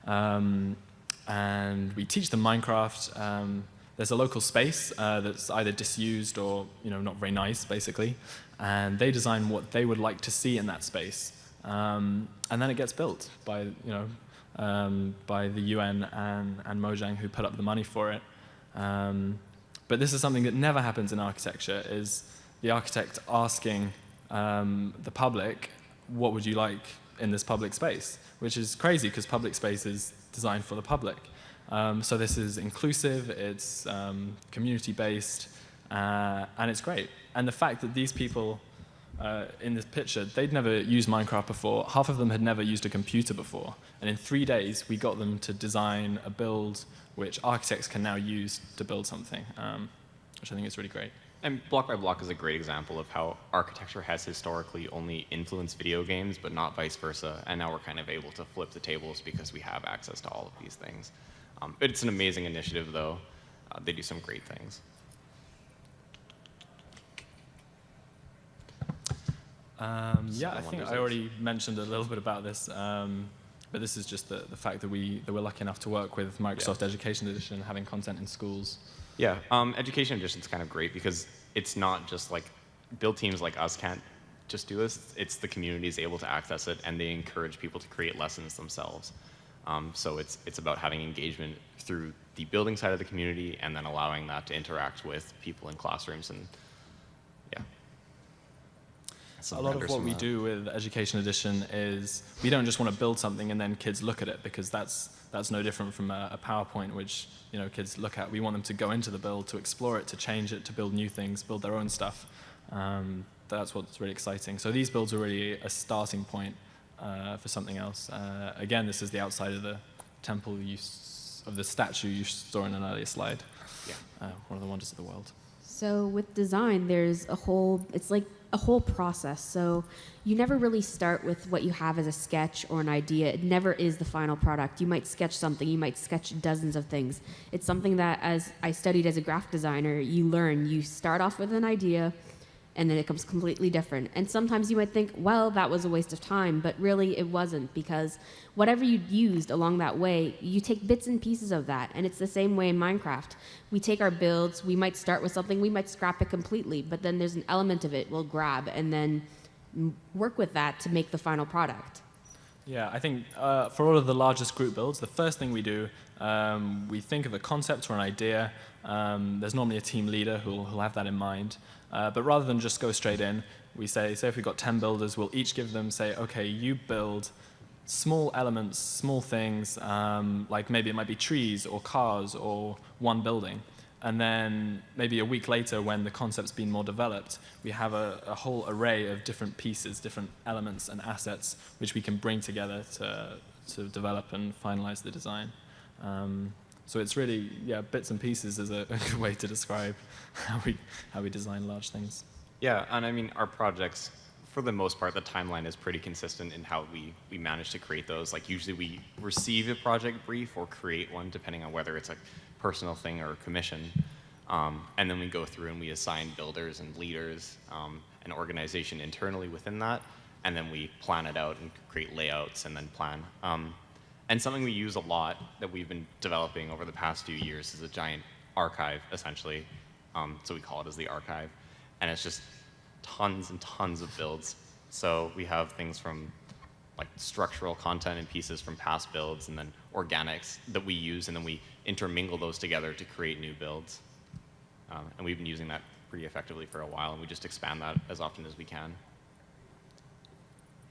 [SPEAKER 2] And we teach them Minecraft. There's a local space that's either disused or not very nice, basically. And they design what they would like to see in that space. And then it gets built by the UN and Mojang, who put up the money for it. But this is something that never happens in architecture, is the architect asking the public, what would you like in this public space? Which is crazy, because public space is designed for the public. So this is inclusive, it's community-based, and it's great. And the fact that these people in this picture, they'd never used Minecraft before. Half of them had never used a computer before. And in 3 days, we got them to design a build which architects can now use to build something, which I think is really great.
[SPEAKER 1] And block by block is a great example of how architecture has historically only influenced video games, but not vice versa. And now we're kind of able to flip the tables because we have access to all of these things. It's an amazing initiative, though. They do some great things.
[SPEAKER 2] Yeah, I think I already mentioned a little bit about this, but this is just the fact that we're lucky enough to work with Microsoft Education Edition, having content in schools.
[SPEAKER 1] Yeah, Education Edition is kind of great because it's not just like build teams like us can't just do this. It's the community is able to access it, and they encourage people to create lessons themselves. So it's about having engagement through the building side of the community, and then allowing that to interact with people in classrooms. And yeah,
[SPEAKER 2] a lot of what we do with Education Edition is we don't just want to build something and then kids look at it, because that's no different from a PowerPoint, which kids look at. We want them to go into the build, to explore it, to change it, to build new things, build their own stuff. That's what's really exciting. So these builds are really a starting point for something else. Again, this is the outside of the temple of the statue you saw in an earlier slide. Yeah. One of the wonders of the world.
[SPEAKER 3] So with design, there's it's like a whole process. So you never really start with what you have as a sketch or an idea. It never is the final product. You might sketch something, you might sketch dozens of things. It's something that, as I studied as a graphic designer, you learn. You start off with an idea, and then it comes completely different. And sometimes you might think, well, that was a waste of time, but really it wasn't, because whatever you used along that way, you take bits and pieces of that. And it's the same way in Minecraft. We take our builds, we might start with something, we might scrap it completely, but then there's an element of it we'll grab and then work with that to make the final product.
[SPEAKER 2] Yeah, I think for all of the largest group builds, the first thing we do, we think of a concept or an idea. There's normally a team leader who'll have that in mind. But rather than just go straight in, we say if we've got 10 builders, we'll each give them, say, okay, you build small elements, small things, like maybe it might be trees or cars or one building. And then maybe a week later, when the concept's been more developed, we have a whole array of different pieces, different elements and assets, which we can bring together to develop and finalize the design. So it's really, bits and pieces is a good way to describe how we design large things.
[SPEAKER 1] Yeah, and I mean, our projects, for the most part, the timeline is pretty consistent in how we manage to create those. Like, usually we receive a project brief or create one, depending on whether it's a personal thing or a commission. And then we go through and we assign builders and leaders and organization internally within that. And then we plan it out and create layouts and then plan. And something we use a lot that we've been developing over the past few years is a giant archive, essentially. So we call it as the archive. And it's just tons and tons of builds. So we have things from like structural content and pieces from past builds, and then organics that we use, and then we intermingle those together to create new builds. And we've been using that pretty effectively for a while, and we just expand that as often as we can.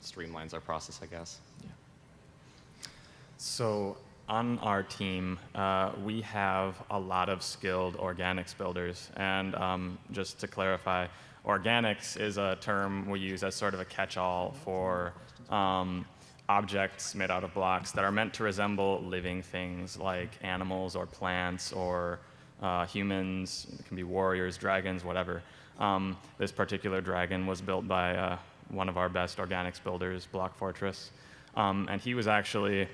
[SPEAKER 1] Streamlines our process, I guess. Yeah.
[SPEAKER 4] So on our team, we have a lot of skilled organics builders. And just to clarify, organics is a term we use as sort of a catch-all for objects made out of blocks that are meant to resemble living things like animals or plants or humans, it can be warriors, dragons, whatever. This particular dragon was built by one of our best organics builders, BlockWorks. And he was actually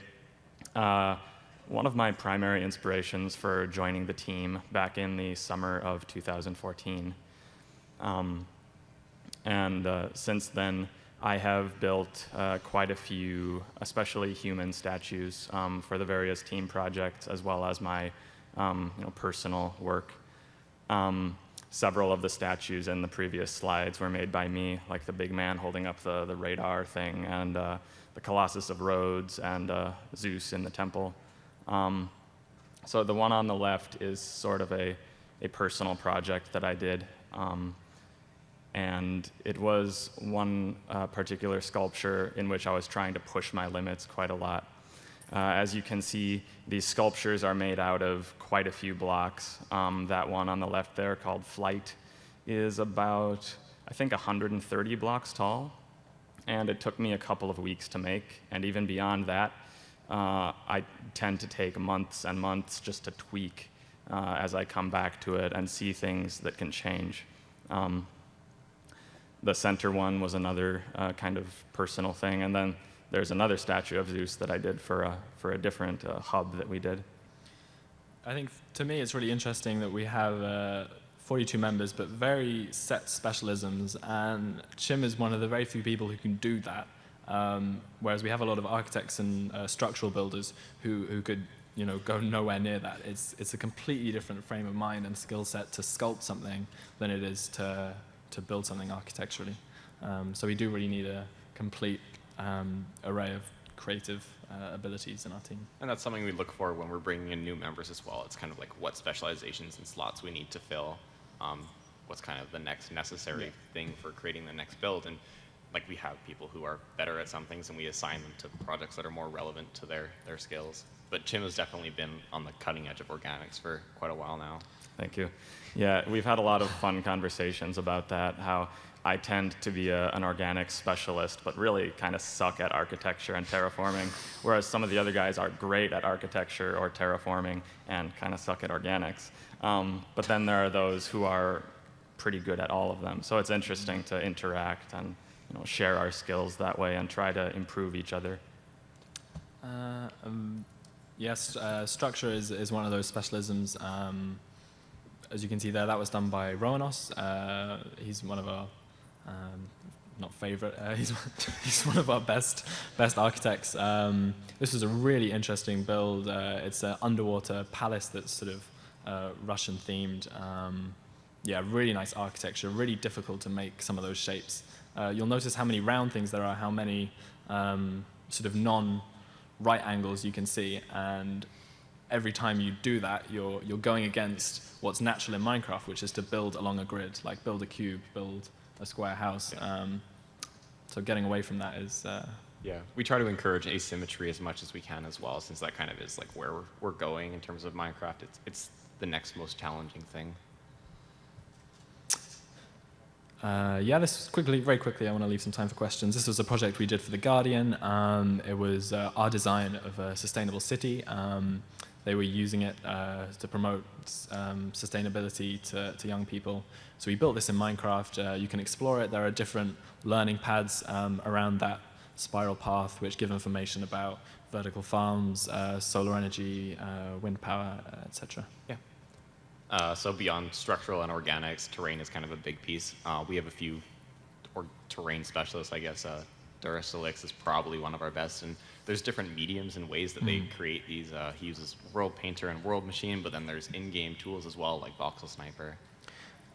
[SPEAKER 4] one of my primary inspirations for joining the team back in the summer of 2014. Since then, I have built quite a few, especially human statues, for the various team projects, as well as my personal work. Several of the statues in the previous slides were made by me, like the big man holding up the radar thing, and the Colossus of Rhodes, and Zeus in the temple. So the one on the left is sort of a personal project that I did. And it was one particular sculpture in which I was trying to push my limits quite a lot. As you can see, these sculptures are made out of quite a few blocks. That one on the left there, called Flight, is about, I think, 130 blocks tall. And it took me a couple of weeks to make. And even beyond that, I tend to take months and months just to tweak as I come back to it and see things that can change. The center one was another kind of personal thing. And then there's another statue of Zeus that I did for a different hub that we did.
[SPEAKER 2] I think, to me, it's really interesting that we have 42 members, but very set specialisms, and Chim is one of the very few people who can do that, whereas we have a lot of architects and structural builders who could go nowhere near that. It's a completely different frame of mind and skill set to sculpt something than it is to build something architecturally. So we do really need a complete array of creative abilities in our team.
[SPEAKER 1] And that's something we look for when we're bringing in new members as well. It's kind of like what specializations and slots we need to fill. What's kind of the next necessary thing for creating the next build. And like, we have people who are better at some things, and we assign them to projects that are more relevant to their skills. But Chim has definitely been on the cutting edge of organics for quite a while now.
[SPEAKER 4] Thank you. Yeah, we've had a lot of fun conversations about that, how I tend to be an organics specialist, but really kind of suck at architecture and terraforming, whereas some of the other guys are great at architecture or terraforming and kind of suck at organics. But then there are those who are pretty good at all of them. So it's interesting to interact and share our skills that way and try to improve each other.
[SPEAKER 2] Yes, structure is one of those specialisms. As you can see there, that was done by Roanos. He's one of our, not favorite, he's one of our best architects. This was a really interesting build. It's an underwater palace that's sort of Russian themed. Yeah, really nice architecture, really difficult to make some of those shapes. You'll notice how many round things there are, how many sort of non-right angles you can see, and every time you do that, you're going against what's natural in Minecraft, which is to build along a grid, like build a cube, build a square house.
[SPEAKER 1] Yeah.
[SPEAKER 2] So getting away from that is...
[SPEAKER 1] Yeah, we try to encourage asymmetry as much as we can as well, since that kind of is like where we're going in terms of Minecraft. It's the next most challenging thing.
[SPEAKER 2] Yeah, very quickly, I want to leave some time for questions. This was a project we did for The Guardian. It was our design of a sustainable city. They were using it to promote sustainability to young people. So we built this in Minecraft. You can explore it. There are different learning pads around that spiral path, which give information about vertical farms, solar energy, wind power, etc.
[SPEAKER 1] Yeah. So beyond structural and organics, terrain is kind of a big piece. We have a few terrain specialists, I guess. Durasolix is probably one of our best, and there's different mediums and ways that they create these. He uses World Painter and World Machine, but then there's in-game tools as well, like Voxel Sniper.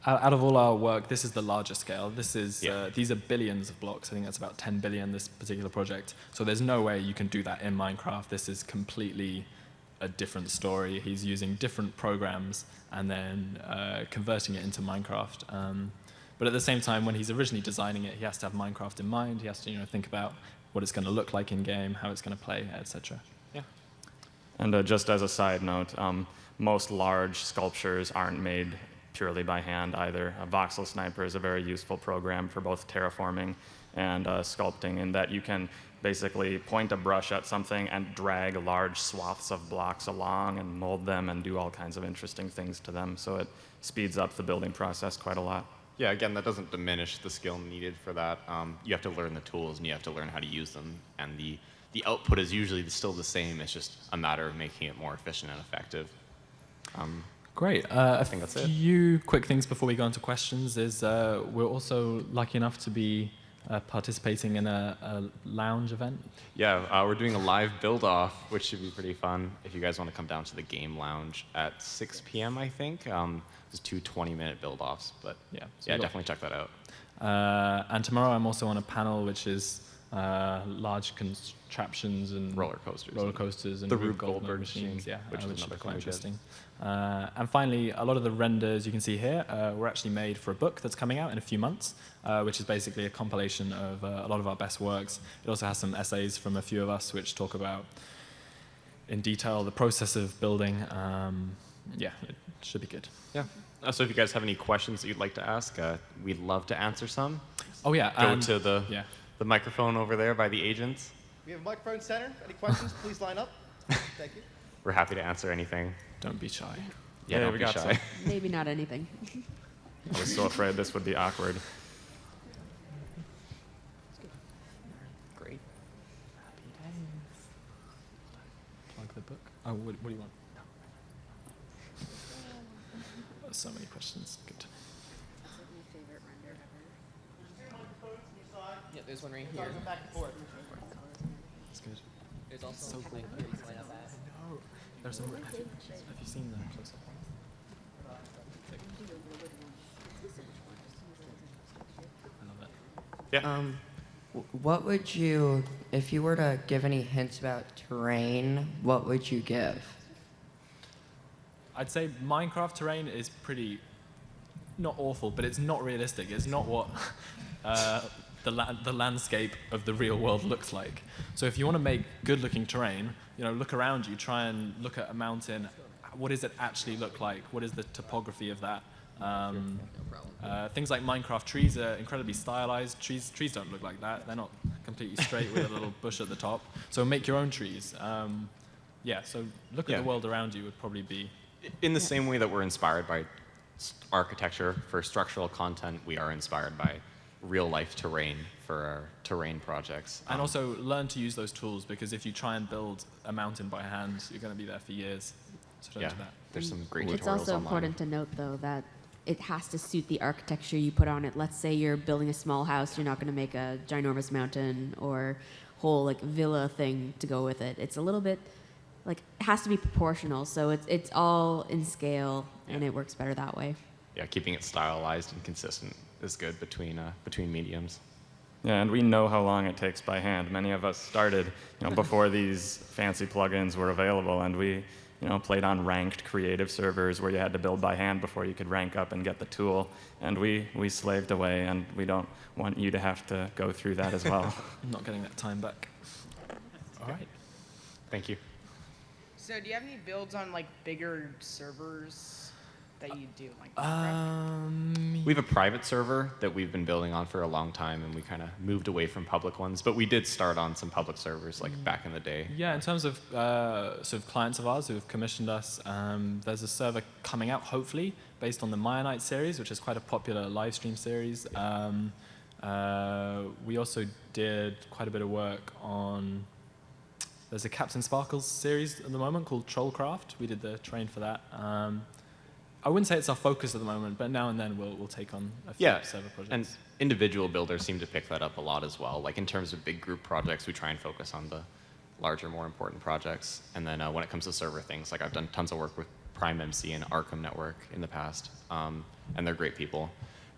[SPEAKER 2] Out of all our work, this is the largest scale. This is these are billions of blocks. I think that's about 10 billion, this particular project. So there's no way you can do that in Minecraft. This is completely a different story. He's using different programs and then converting it into Minecraft. But at the same time, when he's originally designing it, he has to have Minecraft in mind. He has to think about what it's going to look like in game, how it's going to play, etc.
[SPEAKER 1] Yeah.
[SPEAKER 4] And just as a side note, most large sculptures aren't made purely by hand either. Voxel Sniper is a very useful program for both terraforming and sculpting, in that you can basically point a brush at something and drag large swaths of blocks along and mold them and do all kinds of interesting things to them. So it speeds up the building process quite a lot.
[SPEAKER 1] Yeah, again, that doesn't diminish the skill needed for that. You have to learn the tools and you have to learn how to use them. And the output is usually still the same. It's just a matter of making it more efficient and effective.
[SPEAKER 2] Great.
[SPEAKER 1] I think that's it.
[SPEAKER 2] A few quick things before we go into questions is we're also lucky enough to be participating in a lounge event.
[SPEAKER 1] Yeah, we're doing a live build-off, which should be pretty fun. If you guys want to come down to the game lounge at 6 p.m., I think. There's 2 20-minute build-offs, but
[SPEAKER 2] Yeah,
[SPEAKER 1] yeah, definitely check that out.
[SPEAKER 2] And tomorrow I'm also on a panel which is large contraptions and
[SPEAKER 1] Roller coasters.
[SPEAKER 2] and
[SPEAKER 1] The
[SPEAKER 2] Rube
[SPEAKER 1] Rube Goldberg
[SPEAKER 2] machines,
[SPEAKER 1] machine, which is
[SPEAKER 2] which should
[SPEAKER 1] another
[SPEAKER 2] be quite
[SPEAKER 1] thing we did.
[SPEAKER 2] interesting. And finally, a lot of the renders you can see here were actually made for a book that's coming out in a few months, which is basically a compilation of a lot of our best works. It also has some essays from a few of us which talk about, in detail, the process of building. Yeah, it should be good.
[SPEAKER 1] Yeah. So if you guys have any questions that you'd like to ask, we'd love to answer some.
[SPEAKER 2] Oh yeah,
[SPEAKER 1] Go to the
[SPEAKER 2] yeah.
[SPEAKER 1] the microphone over there by the agents.
[SPEAKER 5] We have a microphone center. Any questions, please line up. Thank you.
[SPEAKER 1] We're happy to answer anything.
[SPEAKER 2] Don't be shy.
[SPEAKER 1] Yeah,
[SPEAKER 4] Yeah,
[SPEAKER 1] don't
[SPEAKER 4] we
[SPEAKER 1] be
[SPEAKER 4] got
[SPEAKER 1] shy.
[SPEAKER 3] Maybe not anything.
[SPEAKER 4] I was so afraid this would be awkward.
[SPEAKER 1] Great.
[SPEAKER 2] Plug the book. Oh, what do you want? So many questions. Good.
[SPEAKER 6] Yeah, there's one right here.
[SPEAKER 5] Back and forth.
[SPEAKER 2] That's good.
[SPEAKER 6] There's also
[SPEAKER 2] So
[SPEAKER 6] one
[SPEAKER 2] cool.
[SPEAKER 6] here you can line up at.
[SPEAKER 2] No, there's some. Have you seen the close-up one? I love it.
[SPEAKER 1] Yeah.
[SPEAKER 6] What would you, if you were to give any hints about terrain, what would you give?
[SPEAKER 2] I'd say Minecraft terrain is pretty, not awful, but it's not realistic. It's not what the landscape of the real world looks like. So if you want to make good-looking terrain, look around you, try and look at a mountain. What does it actually look like? What is the topography of that? Things like Minecraft trees are incredibly stylized. Trees don't look like that. They're not completely straight with a little bush at the top. So make your own trees. So look at the world around you would probably be.
[SPEAKER 1] In the same way that we're inspired by architecture for structural content, we are inspired by real-life terrain for our terrain projects.
[SPEAKER 2] And also learn to use those tools, because if you try and build a mountain by hand, you're going to be there for years. So don't
[SPEAKER 1] yeah,
[SPEAKER 2] do that.
[SPEAKER 1] there's some great tutorials
[SPEAKER 3] It's also
[SPEAKER 1] online.
[SPEAKER 3] important to note, though, that it has to suit the architecture you put on it. Let's say you're building a small house, you're not going to make a ginormous mountain or whole villa thing to go with it. It's a little bit it has to be proportional, so it's all in scale, and it works better that way.
[SPEAKER 1] Yeah, keeping it stylized and consistent is good between mediums.
[SPEAKER 4] Yeah, and we know how long it takes by hand. Many of us started, before these fancy plugins were available, and we, played on ranked creative servers where you had to build by hand before you could rank up and get the tool. And we slaved away, and we don't want you to have to go through that as well.
[SPEAKER 2] I'm not getting that time back. All right.
[SPEAKER 1] Thank you.
[SPEAKER 7] So do you have any builds on bigger servers that you do like Minecraft?
[SPEAKER 1] We have a private server that we've been building on for a long time, and we kind of moved away from public ones. But we did start on some public servers back in the day.
[SPEAKER 2] Yeah, in terms of sort of clients of ours who have commissioned us, there's a server coming out, hopefully, based on the MINECON series, which is quite a popular live stream series. We also did quite a bit of work on, there's a Captain Sparkles series at the moment called Trollcraft. We did the terrain for that. I wouldn't say it's our focus at the moment, but now and then we'll take on a few server projects.
[SPEAKER 1] And individual builders seem to pick that up a lot as well. In terms of big group projects, we try and focus on the larger, more important projects. And then when it comes to server things, I've done tons of work with Prime MC and Arkham Network in the past, and they're great people.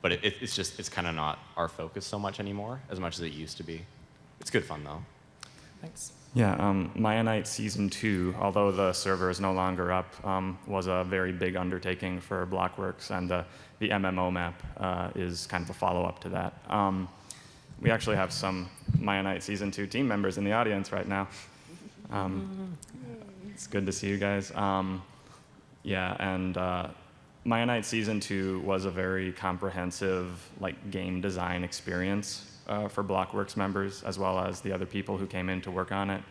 [SPEAKER 1] But it's kind of not our focus so much anymore, as much as it used to be. It's good fun, though.
[SPEAKER 2] Thanks.
[SPEAKER 4] Yeah, MINECON Season 2, although the server is no longer up, was a very big undertaking for BlockWorks, and the MMO map is kind of a follow-up to that. We actually have some MINECON Season 2 team members in the audience right now. It's good to see you guys. MINECON Season 2 was a very comprehensive game design experience. for BlockWorks members, as well as the other people who came in to work on it.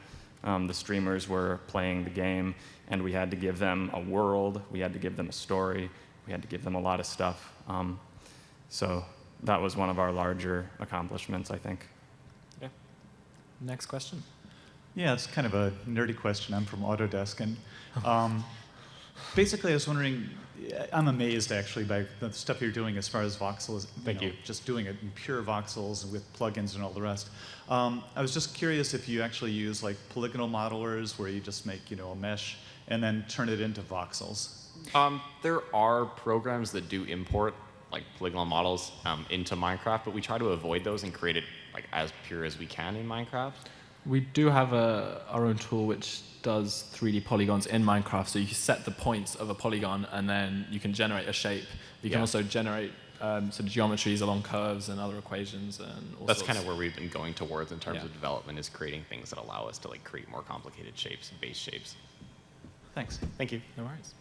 [SPEAKER 4] The streamers were playing the game, and we had to give them a world, we had to give them a story, we had to give them a lot of stuff. So that was one of our larger accomplishments, I think.
[SPEAKER 2] Yeah. Next question.
[SPEAKER 8] Yeah, it's kind of a nerdy question. I'm from Autodesk, and basically I was wondering, I'm amazed actually by the stuff you're doing as far as voxels.
[SPEAKER 1] Thank you.
[SPEAKER 8] Just doing it in pure voxels with plugins and all the rest. I was just curious if you actually use like polygonal modelers where you just make a mesh and then turn it into voxels.
[SPEAKER 1] There are programs that do import like polygonal models into Minecraft, but we try to avoid those and create it like as pure as we can in Minecraft.
[SPEAKER 2] We do have our own tool which does 3D polygons in Minecraft, so you can set the points of a polygon and then you can generate a shape. You can also generate sort of geometries along curves and other equations and all
[SPEAKER 1] That's
[SPEAKER 2] sorts.
[SPEAKER 1] kind of where we've been going towards in terms of development, is creating things that allow us to like create more complicated shapes, base shapes.
[SPEAKER 8] Thanks.
[SPEAKER 1] Thank you.
[SPEAKER 2] No worries.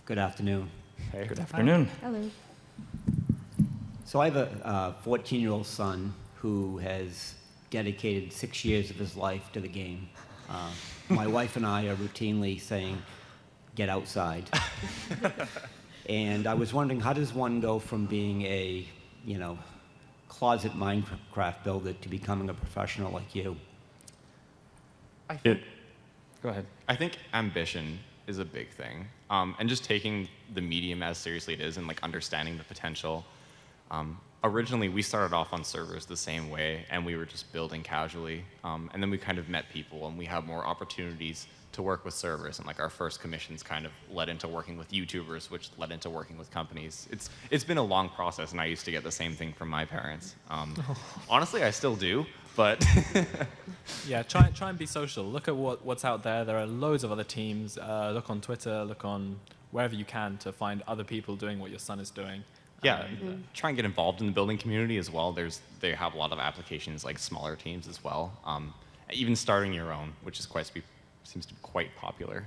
[SPEAKER 9] Good afternoon.
[SPEAKER 1] Hey.
[SPEAKER 4] Good afternoon.
[SPEAKER 3] Hello.
[SPEAKER 9] So I have a 14-year-old son who has dedicated 6 years of his life to the game. My wife and I are routinely saying, get outside. And I was wondering, how does one go from being a, closet Minecraft builder to becoming a professional like you?
[SPEAKER 4] Go ahead.
[SPEAKER 1] I think ambition is a big thing, and just taking the medium as seriously it is and like understanding the potential. Originally, we started off on servers the same way, and we were just building casually, and then we kind of met people, and we had more opportunities to work with servers, and like our first commissions kind of led into working with YouTubers, which led into working with companies. It's been a long process, and I used to get the same thing from my parents. Honestly, I still do, but
[SPEAKER 2] Yeah, try and be social. Look at what's out there. There are loads of other teams. Look on Twitter, look on wherever you can to find other people doing what your son is doing.
[SPEAKER 1] yeah, try and get involved in the building community as well. They have a lot of applications like smaller teams as well. Even starting your own, which is seems to be quite popular.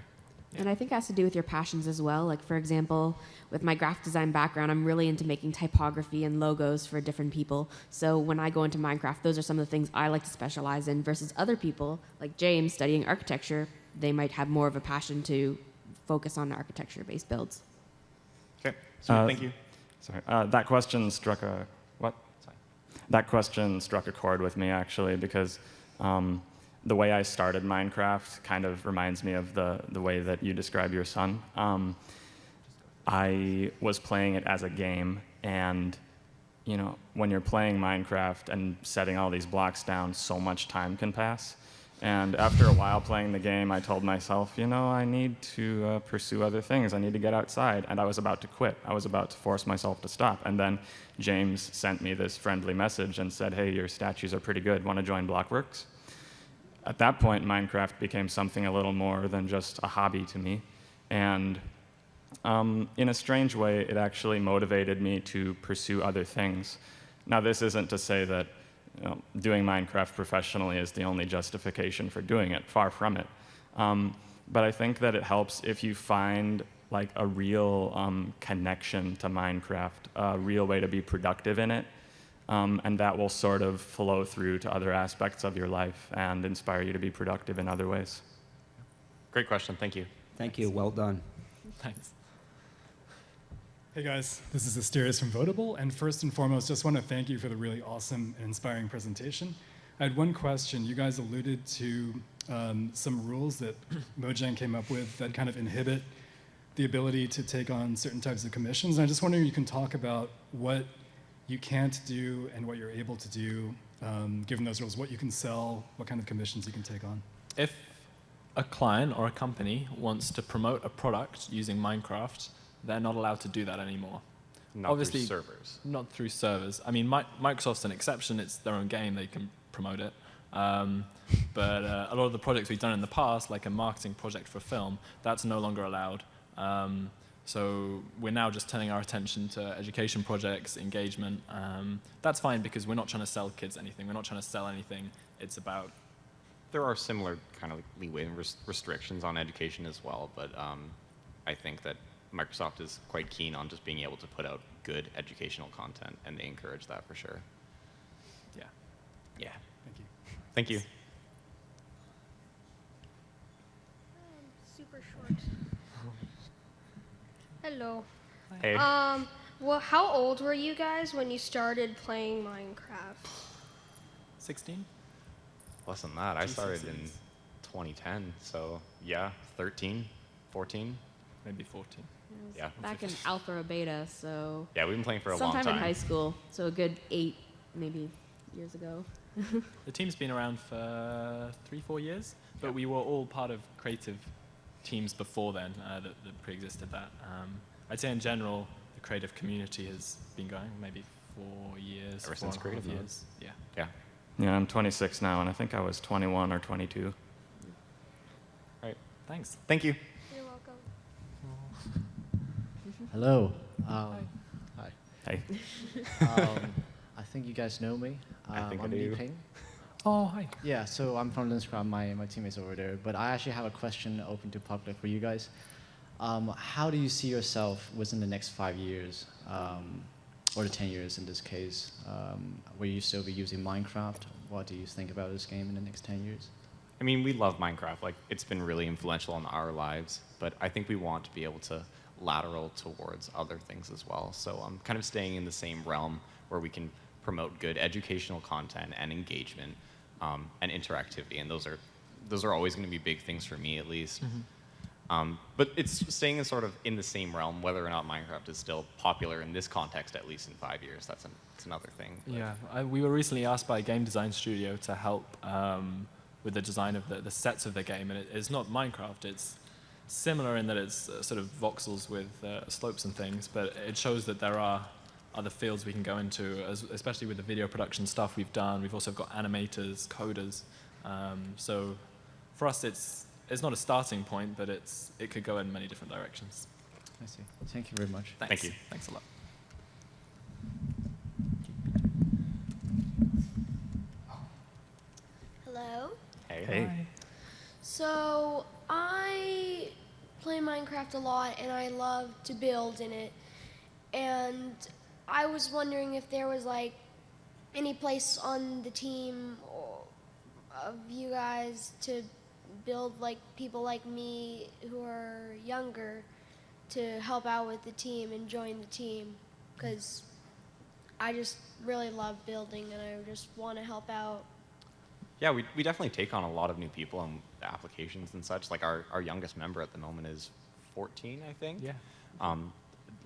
[SPEAKER 3] And I think it has to do with your passions as well. Like, for example, with my graphic design background, I'm really into making typography and logos for different people. So when I go into Minecraft, those are some of the things I like to specialize in, versus other people, like James, studying architecture, they might have more of a passion to focus on architecture-based builds.
[SPEAKER 1] Okay, so thank you.
[SPEAKER 4] Sorry, that question struck a what? Sorry. That question struck a chord with me actually, because the way I started Minecraft kind of reminds me of the way that you describe your son. I was playing it as a game, and when you're playing Minecraft and setting all these blocks down, so much time can pass. And after a while playing the game, I told myself, I need to pursue other things. I need to get outside. And I was about to quit. I was about to force myself to stop. And then James sent me this friendly message and said, hey, your statues are pretty good. Want to join BlockWorks? At that point, Minecraft became something a little more than just a hobby to me. And in a strange way, it actually motivated me to pursue other things. Now, this isn't to say that doing Minecraft professionally is the only justification for doing it. Far from it. But I think that it helps if you find like a real connection to Minecraft, a real way to be productive in it. And that will sort of flow through to other aspects of your life and inspire you to be productive in other ways.
[SPEAKER 1] Great question. Thank you.
[SPEAKER 9] Thank you. Well done.
[SPEAKER 2] Thanks.
[SPEAKER 10] Hey guys, this is Asterius from Votable, and first and foremost, just want to thank you for the really awesome and inspiring presentation. I had one question. You guys alluded to some rules that Mojang came up with that kind of inhibit the ability to take on certain types of commissions. And I just wonder if you can talk about what you can't do and what you're able to do, given those rules, what you can sell, what kind of commissions you can take on.
[SPEAKER 2] If a client or a company wants to promote a product using Minecraft, they're not allowed to do that anymore.
[SPEAKER 1] Not
[SPEAKER 2] Obviously,
[SPEAKER 1] through servers.
[SPEAKER 2] Not through servers. I mean, Microsoft's an exception. It's their own game. They can promote it. But a lot of the projects we've done in the past, like a marketing project for film, that's no longer allowed. So we're now just turning our attention to education projects, engagement. That's fine because we're not trying to sell kids anything. We're not trying to sell anything. It's about...
[SPEAKER 1] There are similar kind of like leeway and restrictions on education as well, but I think that Microsoft is quite keen on just being able to put out good educational content, and they encourage that for sure. Yeah.
[SPEAKER 10] Thank you.
[SPEAKER 1] Thank you.
[SPEAKER 11] Super short. Hello.
[SPEAKER 1] Hey.
[SPEAKER 11] Well, how old were you guys when you started playing Minecraft?
[SPEAKER 2] 16?
[SPEAKER 1] Less than that. I started in
[SPEAKER 2] 16s.
[SPEAKER 1] 2010, so yeah, 13, 14.
[SPEAKER 2] Maybe 14.
[SPEAKER 1] Yeah.
[SPEAKER 3] Back in alpha or beta, so
[SPEAKER 1] Yeah, we've been playing for a long
[SPEAKER 3] sometime
[SPEAKER 1] time.
[SPEAKER 3] in high school, so a good 8 maybe years ago.
[SPEAKER 2] The team's been around for 3-4 years, but we were all part of creative teams before then that pre-existed that. I'd say in general, the creative community has been going maybe 4 years,
[SPEAKER 1] Ever
[SPEAKER 2] 4.5
[SPEAKER 1] since creative mode.
[SPEAKER 2] years. Yeah.
[SPEAKER 1] Yeah.
[SPEAKER 4] Yeah, I'm 26 now, and I think I was 21 or 22.
[SPEAKER 1] Right.
[SPEAKER 2] Thanks.
[SPEAKER 1] Thank you.
[SPEAKER 11] You're welcome.
[SPEAKER 12] Hello. Hi.
[SPEAKER 4] Hey.
[SPEAKER 12] I think you guys know me.
[SPEAKER 1] I think I
[SPEAKER 12] I'm
[SPEAKER 1] do.
[SPEAKER 12] Li Ping.
[SPEAKER 2] Oh, hi.
[SPEAKER 12] Yeah, so I'm from Instagram. My team is over there. But I actually have a question open to public for you guys. How do you see yourself within the next 5 years, or the 10 years in this case? Will you still be using Minecraft? What do you think about this game in the next 10 years?
[SPEAKER 1] I mean, we love Minecraft. Like, it's been really influential in our lives, but I think we want to be able to lateral towards other things as well. So I'm kind of staying in the same realm where we can promote good educational content and engagement and interactivity, and those are always going to be big things for me, at least. But it's staying in sort of in the same realm, whether or not Minecraft is still popular in this context, at least in 5 years. That's another thing. But
[SPEAKER 2] Yeah, we were recently asked by a game design studio to help with the design of the sets of the game, and it's not Minecraft. It's similar in that it's sort of voxels with slopes and things, but it shows that there are other fields we can go into, especially with the video production stuff we've done. We've also got animators, coders. So for us, it's not a starting point, but it could go in many different directions.
[SPEAKER 12] I see. Thank you very much.
[SPEAKER 2] Thanks.
[SPEAKER 1] Thank you.
[SPEAKER 2] Thanks a lot.
[SPEAKER 11] Hello.
[SPEAKER 1] hey.
[SPEAKER 4] Hey.
[SPEAKER 11] So I play Minecraft a lot, and I love to build in it. And I was wondering if there was like any place on the team of you guys to build like people like me who are younger to help out with the team and join the team, because I just really love building and I just want to help out.
[SPEAKER 1] Yeah, we definitely take on a lot of new people and applications and such. Like our youngest member at the moment is 14, I think.
[SPEAKER 2] Yeah.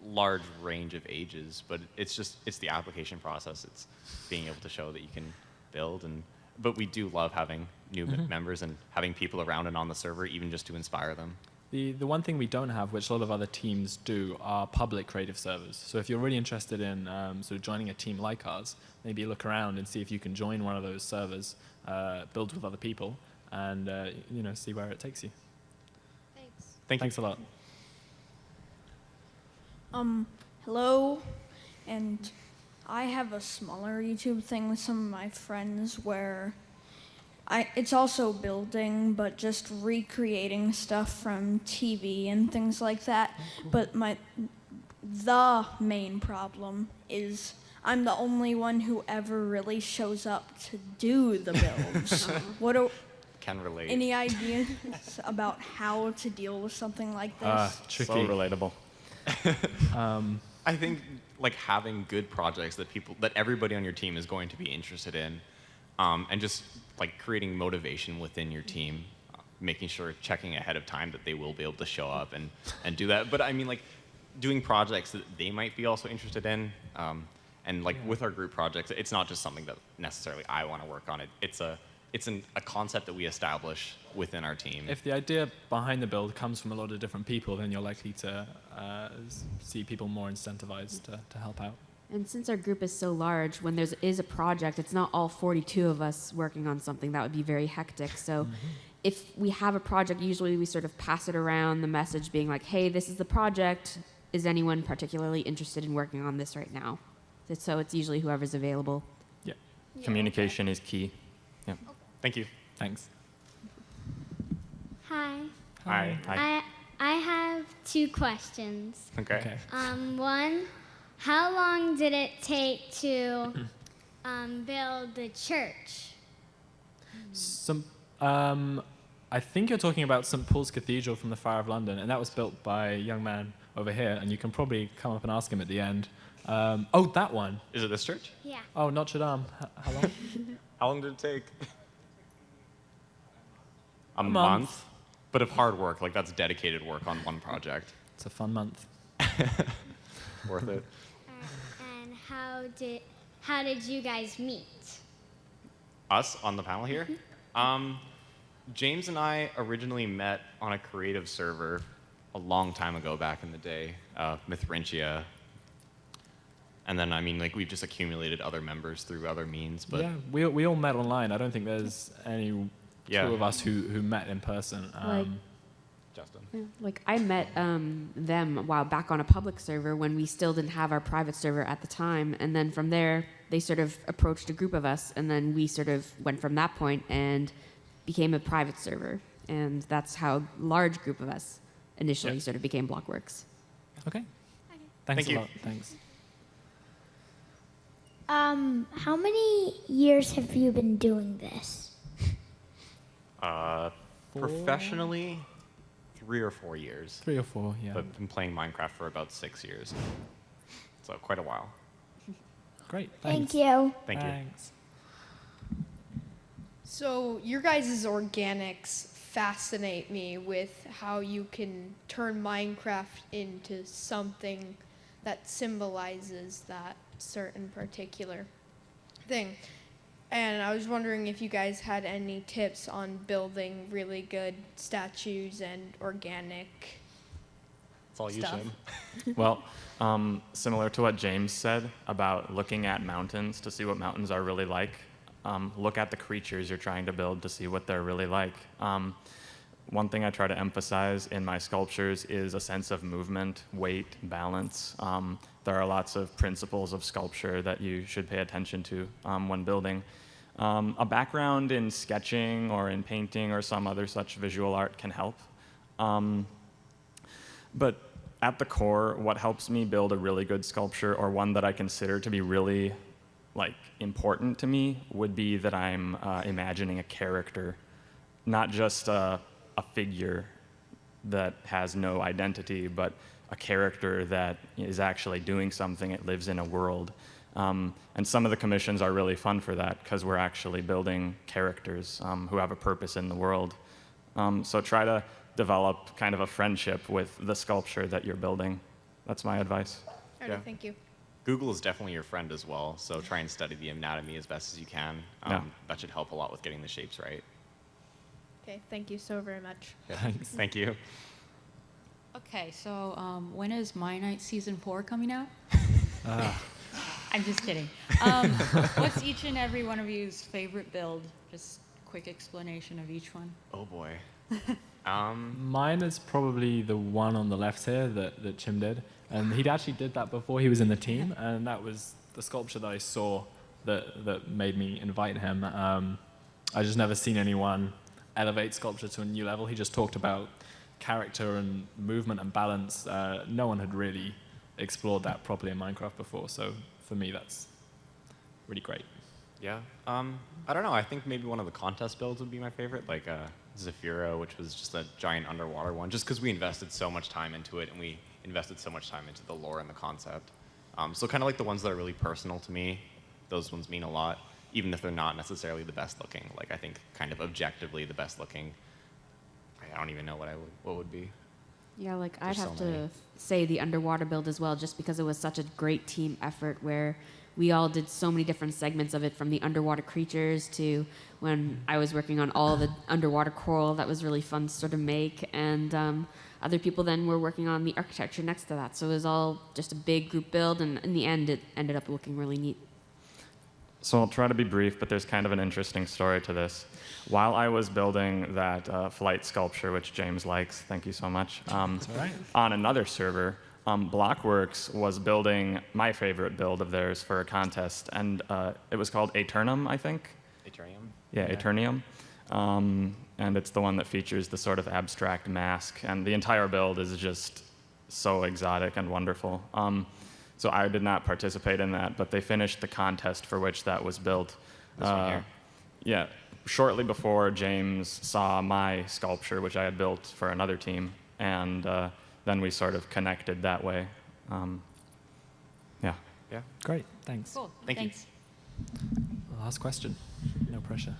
[SPEAKER 1] Large range of ages, but it's the application process. It's being able to show that you can build, but we do love having new members and having people around and on the server, even just to inspire them.
[SPEAKER 2] The one thing we don't have, which a lot of other teams do, are public creative servers. So if you're really interested in sort of joining a team like ours, maybe look around and see if you can join one of those servers, build with other people, and see where it takes you.
[SPEAKER 11] Thanks.
[SPEAKER 2] Thanks a lot.
[SPEAKER 13] Hello, and I have a smaller YouTube thing with some of my friends where it's also building, but just recreating stuff from TV and things like that. But the main problem is I'm the only one who ever really shows up to do the builds.
[SPEAKER 1] Can relate.
[SPEAKER 13] Any ideas about how to deal with something like this?
[SPEAKER 2] Tricky.
[SPEAKER 4] So relatable.
[SPEAKER 1] I think like having good projects that everybody on your team is going to be interested in, and just like creating motivation within your team, making sure checking ahead of time that they will be able to show up and do that. But I mean, like doing projects that they might be also interested in, and like with our group projects, it's not just something that necessarily I want to work on. It's a concept that we establish within our team.
[SPEAKER 2] If the idea behind the build comes from a lot of different people, then you're likely to see people more incentivized to help out.
[SPEAKER 3] And since our group is so large, when there is a project, it's not all 42 of us working on something. That would be very hectic. So if we have a project, usually we sort of pass it around, the message being like, hey, this is the project. Is anyone particularly interested in working on this right now? So it's usually whoever's available.
[SPEAKER 2] Yeah.
[SPEAKER 4] Communication is key. Yeah.
[SPEAKER 1] Thank you.
[SPEAKER 2] Thanks.
[SPEAKER 14] Hi.
[SPEAKER 1] Hi.
[SPEAKER 14] I have 2 questions.
[SPEAKER 1] Okay.
[SPEAKER 14] One, how long did it take to build the church?
[SPEAKER 2] I think you're talking about St. Paul's Cathedral from the Fire of London, and that was built by a young man over here, and you can probably come up and ask him at the end. Oh, that one.
[SPEAKER 1] Is it this church?
[SPEAKER 14] Yeah.
[SPEAKER 2] Oh, Notre Dame. How long?
[SPEAKER 1] How long did it take? A
[SPEAKER 2] month.
[SPEAKER 1] month? But of hard work, like that's dedicated work on one project.
[SPEAKER 2] It's a fun month.
[SPEAKER 1] Worth it.
[SPEAKER 14] And how did you guys meet?
[SPEAKER 1] Us on the panel here? James and I originally met on a creative server a long time ago back in the day, Mythrentia. And then, I mean, like, we've just accumulated other members through other means, but...
[SPEAKER 2] Yeah, we all met online. I don't think there's any two of us who met in person.
[SPEAKER 1] Justin.
[SPEAKER 3] Yeah, like I met them a while back on a public server when we still didn't have our private server at the time, and then from there they sort of approached a group of us, and then we sort of went from that point and became a private server, and that's how a large group of us initially sort of became BlockWorks.
[SPEAKER 2] Okay. Thanks
[SPEAKER 1] Thank you.
[SPEAKER 2] a lot. Thanks.
[SPEAKER 14] How many years have you been doing this?
[SPEAKER 1] Professionally, 3 or 4 years.
[SPEAKER 2] 3 or 4, yeah.
[SPEAKER 1] But I've been playing Minecraft for about 6 years. So quite a while.
[SPEAKER 2] Great.
[SPEAKER 14] Thank you.
[SPEAKER 1] Thank you.
[SPEAKER 2] Thanks.
[SPEAKER 15] So your guys' organics fascinate me with how you can turn Minecraft into something that symbolizes that certain particular thing. And I was wondering if you guys had any tips on building really good statues and organic
[SPEAKER 1] It's all you,
[SPEAKER 15] stuff.
[SPEAKER 1] Jim.
[SPEAKER 4] Well, similar to what James said about looking at mountains to see what mountains are really like, look at the creatures you're trying to build to see what they're really like. One thing I try to emphasize in my sculptures is a sense of movement, weight, balance. There are lots of principles of sculpture that you should pay attention to when building. A background in sketching or in painting or some other such visual art can help. But at the core, what helps me build a really good sculpture, or one that I consider to be really important to me, would be that I'm imagining a character, not just a figure that has no identity, but a character that is actually doing something. It lives in a world. And some of the commissions are really fun for that because we're actually building characters who have a purpose in the world. So try to develop kind of a friendship with the sculpture that you're building. That's my advice.
[SPEAKER 15] All right, thank you.
[SPEAKER 1] Google is definitely your friend as well, so try and study the anatomy as best as you can. That should help a lot with getting the shapes right.
[SPEAKER 15] Okay, thank you so very much.
[SPEAKER 1] Yeah. Thanks. Thank you.
[SPEAKER 16] Okay, so when is My Night Season 4 coming out? I'm just kidding. What's each and every one of you's favorite build? Just quick explanation of each one.
[SPEAKER 1] Oh boy.
[SPEAKER 2] Mine is probably the one on the left here that Chim did. And he'd actually did that before he was in the team, and that was the sculpture that I saw that made me invite him. I just never seen anyone elevate sculpture to a new level. He just talked about character and movement and balance. No one had really explored that properly in Minecraft before, so for me that's really great.
[SPEAKER 1] Yeah. I don't know. I think maybe one of the contest builds would be my favorite, like Zafiro, which was just a giant underwater one, just because we invested so much time into it and we invested so much time into the lore and the concept. So kind of like the ones that are really personal to me, those ones mean a lot, even if they're not necessarily the best looking. Like I think kind of objectively the best looking, I don't even know what would be.
[SPEAKER 3] Yeah, like
[SPEAKER 1] There's
[SPEAKER 3] I'd have
[SPEAKER 1] so many.
[SPEAKER 3] to say the underwater build as well, just because it was such a great team effort where we all did so many different segments of it, from the underwater creatures to when I was working on all the underwater coral. That was really fun to sort of make, and other people then were working on the architecture next to that. So it was all just a big group build, and in the end it ended up looking really neat.
[SPEAKER 4] So I'll try to be brief, but there's kind of an interesting story to this. While I was building that flight sculpture, which James likes, thank you so much,
[SPEAKER 2] all right.
[SPEAKER 4] on another server, BlockWorks was building my favorite build of theirs for a contest, and it was called Aeternum, I think.
[SPEAKER 1] Aeternium?
[SPEAKER 4] Yeah, Aeternium. And it's the one that features the sort of abstract mask, and the entire build is just so exotic and wonderful. So I did not participate in that, but they finished the contest for which that was built.
[SPEAKER 1] This one here?
[SPEAKER 4] Yeah, shortly before James saw my sculpture, which I had built for another team, and then we sort of connected that way. Yeah.
[SPEAKER 1] Yeah.
[SPEAKER 2] Great, thanks.
[SPEAKER 16] Cool.
[SPEAKER 1] Thank you.
[SPEAKER 16] Thanks.
[SPEAKER 2] Last question. No pressure.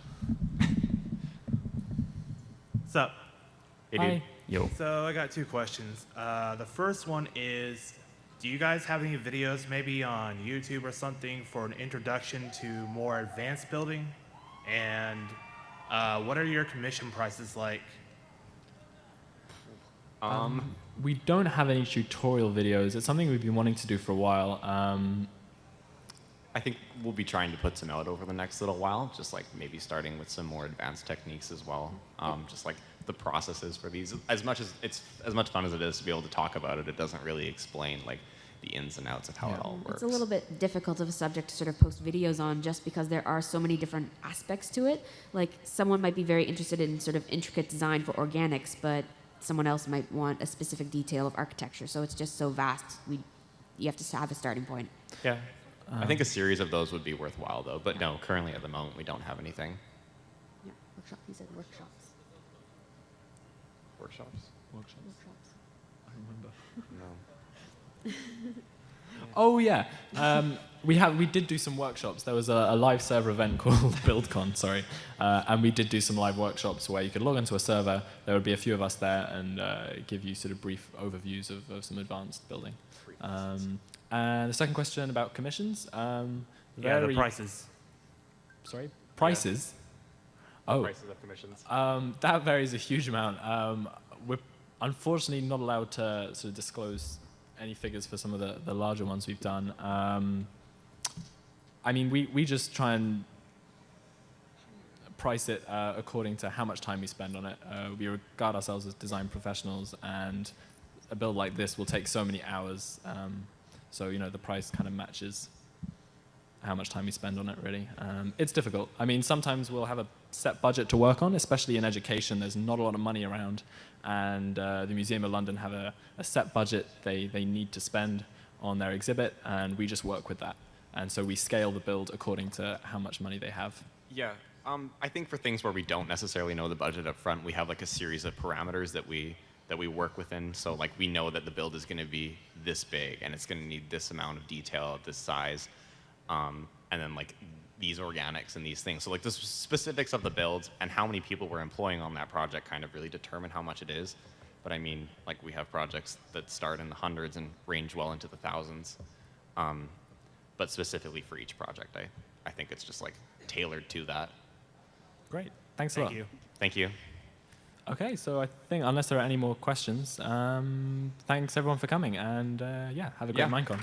[SPEAKER 17] What's up?
[SPEAKER 1] Hey, dude.
[SPEAKER 2] Hi.
[SPEAKER 4] Yo.
[SPEAKER 17] So I got 2 questions. The first one is, do you guys have any videos maybe on YouTube or something for an introduction to more advanced building? And what are your commission prices like?
[SPEAKER 2] We don't have any tutorial videos. It's something we've been wanting to do for a while.
[SPEAKER 1] I think we'll be trying to put some out over the next little while, just like maybe starting with some more advanced techniques as well. Just like the processes for these. As much fun as it is to be able to talk about it, it doesn't really explain like the ins and outs of how it all works.
[SPEAKER 3] It's a little bit difficult of a subject to sort of post videos on just because there are so many different aspects to it. Like someone might be very interested in sort of intricate design for organics, but someone else might want a specific detail of architecture. So it's just so vast. You have to have a starting point.
[SPEAKER 1] Yeah. I think a series of those would be worthwhile though, but no, currently at the moment we don't have anything.
[SPEAKER 3] Yeah, workshop. He said workshops.
[SPEAKER 1] Workshops?
[SPEAKER 3] Workshops.
[SPEAKER 2] I remember.
[SPEAKER 1] No.
[SPEAKER 2] Oh yeah, we did do some workshops. There was a live server event called BuildCon, sorry, and we did do some live workshops where you could log into a server. There would be a few of us there and give you sort of brief overviews of some advanced building. And the second question about commissions.
[SPEAKER 17] Yeah, the prices.
[SPEAKER 2] Sorry, prices.
[SPEAKER 1] Yeah.
[SPEAKER 2] Oh,
[SPEAKER 1] Prices of commissions.
[SPEAKER 2] that varies a huge amount. We're unfortunately not allowed to sort of disclose any figures for some of the larger ones we've done. I mean, we just try and price it according to how much time we spend on it. We regard ourselves as design professionals, and a build like this will take so many hours. So, you know, the price kind of matches how much time we spend on it, really. It's difficult. I mean, sometimes we'll have a set budget to work on, especially in education. There's not a lot of money around, and the Museum of London have a set budget they need to spend on their exhibit, and we just work with that. And so we scale the build according to how much money they have.
[SPEAKER 1] Yeah. I think for things where we don't necessarily know the budget up front, we have like a series of parameters that we work within. So like we know that the build is going to be this big and it's going to need this amount of detail at this size. And then like these organics and these things. So like the specifics of the build and how many people we're employing on that project kind of really determine how much it is. But I mean, like we have projects that start in the hundreds and range well into the thousands. But specifically for each project, I think it's just like tailored to that.
[SPEAKER 2] Great. Thanks a lot.
[SPEAKER 17] Thank you.
[SPEAKER 1] Thank you.
[SPEAKER 2] Okay, so I think unless there are any more questions, thanks everyone for coming, and yeah, have a great
[SPEAKER 1] Yeah.
[SPEAKER 2] MineCon.